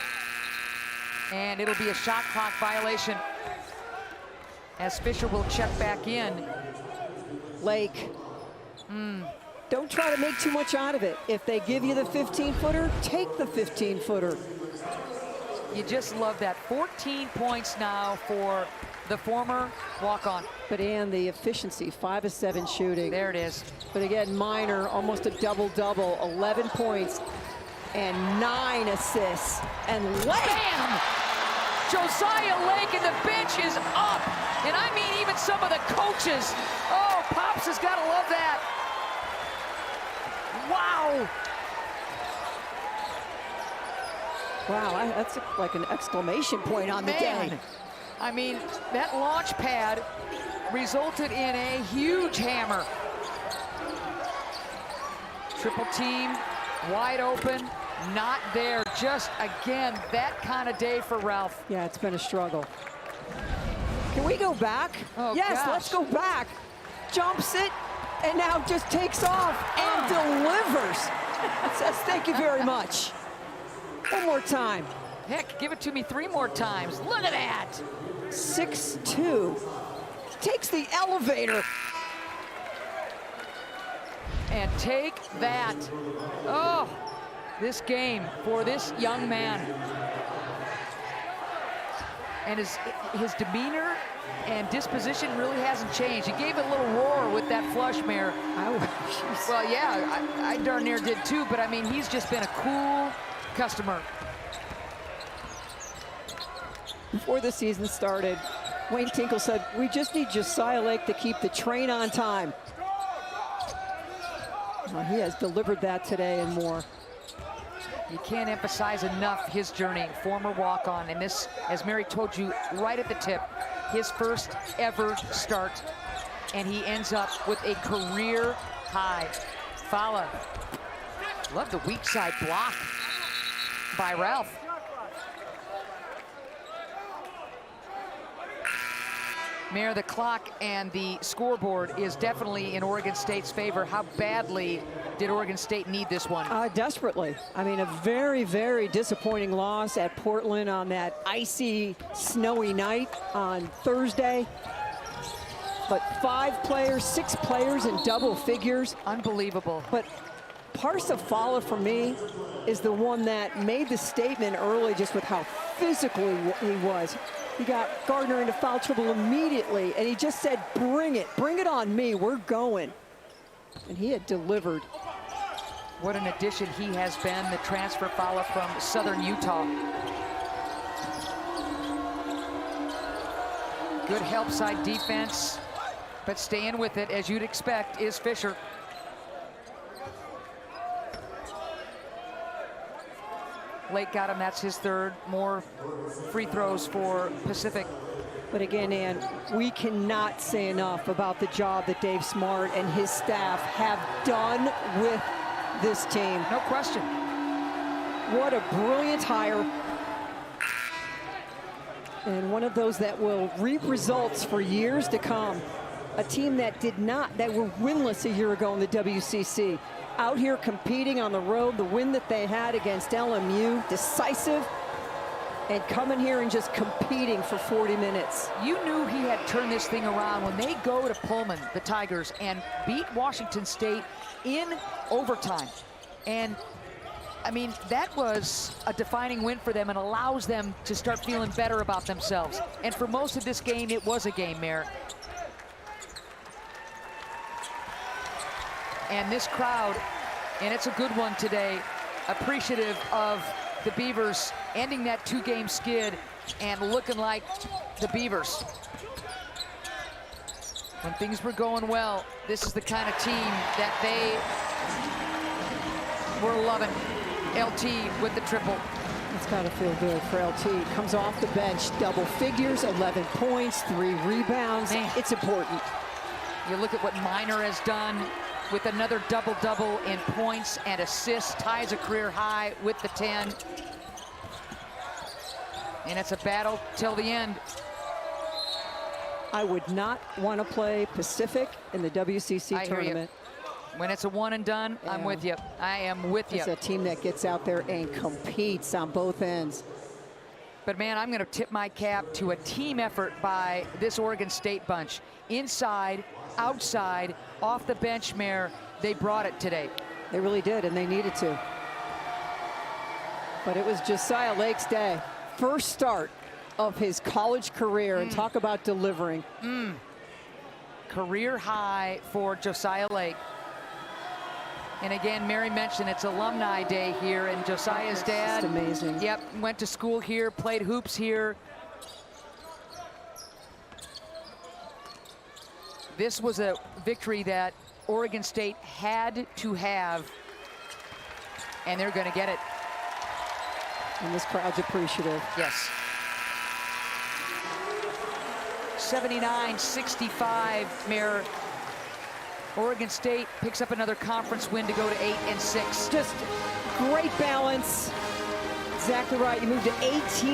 And it'll be a shot clock violation as Fisher will check back in. Lake, don't try to make too much out of it. If they give you the 15-footer, take the 15-footer. You just love that. 14 points now for the former walk-on. But and the efficiency, 5 of 7 shooting. There it is. But again, Minor, almost a double-double, 11 points and 9 assists. And Bam! Josiah Lake, and the bench is up. And I mean even some of the coaches. Oh, Pops has got to love that. Wow. Wow, that's like an exclamation point on the day. I mean, that launch pad resulted in a huge hammer. Triple team, wide open, not there. Just, again, that kind of day for Ralph. Yeah, it's been a struggle. Can we go back? Oh, yes, gosh. Let's go back. Jumps it, and now just takes off and delivers. Says thank you very much. One more time. Heck, give it to me 3 more times. Look at that. 6'2". Takes the elevator. And take that. Oh, this game for this young man. And his demeanor and disposition really hasn't changed. He gave it a little roar with that flush, Mayor. Well, yeah, I darn near did too, but I mean, he's just been a cool customer. Before the season started, Wayne Tinkle said, we just need Josiah Lake to keep the train on time. Well, he has delivered that today and more. You can't emphasize enough his journey, former walk-on, and this, as Mary told you right at the tip, his first ever start, and he ends up with a career high. Fala, love the weak side block by Ralph. Mayor, the clock and the scoreboard is definitely in Oregon State's favor. How badly did Oregon State need this one? Desperately. I mean, a very, very disappointing loss at Portland on that icy, snowy night on Thursday. But 5 players, 6 players in double figures. Unbelievable. But Parsifala, for me, is the one that made the statement early just with how physical he was. He got Gardner into foul trouble immediately, and he just said, bring it on me, we're going. And he had delivered. What an addition he has been, the transfer follow from Southern Utah. Good help side defense, but staying with it, as you'd expect, is Fisher. Lake got him, that's his third. More free throws for Pacific. But again, Ann, we cannot say enough about the job that Dave Smart and his staff have done with this team. No question. What a brilliant hire. And one of those that will reap results for years to come. A team that were winless a year ago in the WCC. Out here competing on the road, the win that they had against LMU, decisive, and coming here and just competing for 40 minutes. You knew he had turned this thing around when they go to Pullman, the Tigers, and beat Washington State in overtime. And I mean, that was a defining win for them and allows them to start feeling better about themselves. And for most of this game, it was a game, Mayor. And this crowd, and it's a good one today, appreciative of the Beavers ending that two-game skid and looking like the Beavers. When things were going well, this is the kind of team that they were loving. LT with the triple. It's got to feel good for LT. Comes off the bench, double figures, 11 points, 3 rebounds. Man. It's important. You look at what Minor has done with another double-double in points and assists, ties a career high with the 10. And it's a battle till the end. I would not want to play Pacific in the WCC tournament. When it's a one and done, yeah. I'm with you. I am with you. It's a team that gets out there and competes on both ends. But man, I'm going to tip my cap to a team effort by this Oregon State bunch. Inside, outside, off the bench, Mayor, they brought it today. They really did, and they needed to. But it was Josiah Lake's day. First start of his college career, and talk about delivering. Career high for Josiah Lake. And again, Mary mentioned it's Alumni Day here, and Josiah's dad, just amazing. Yep, went to school here, played hoops here. This was a victory that Oregon State had to have, and they're going to get it. And this crowd's appreciative. Yes. 79-65, Mayor. Oregon State picks up another conference win to go to 8-6. Just great balance. Exactly right. You move to 18.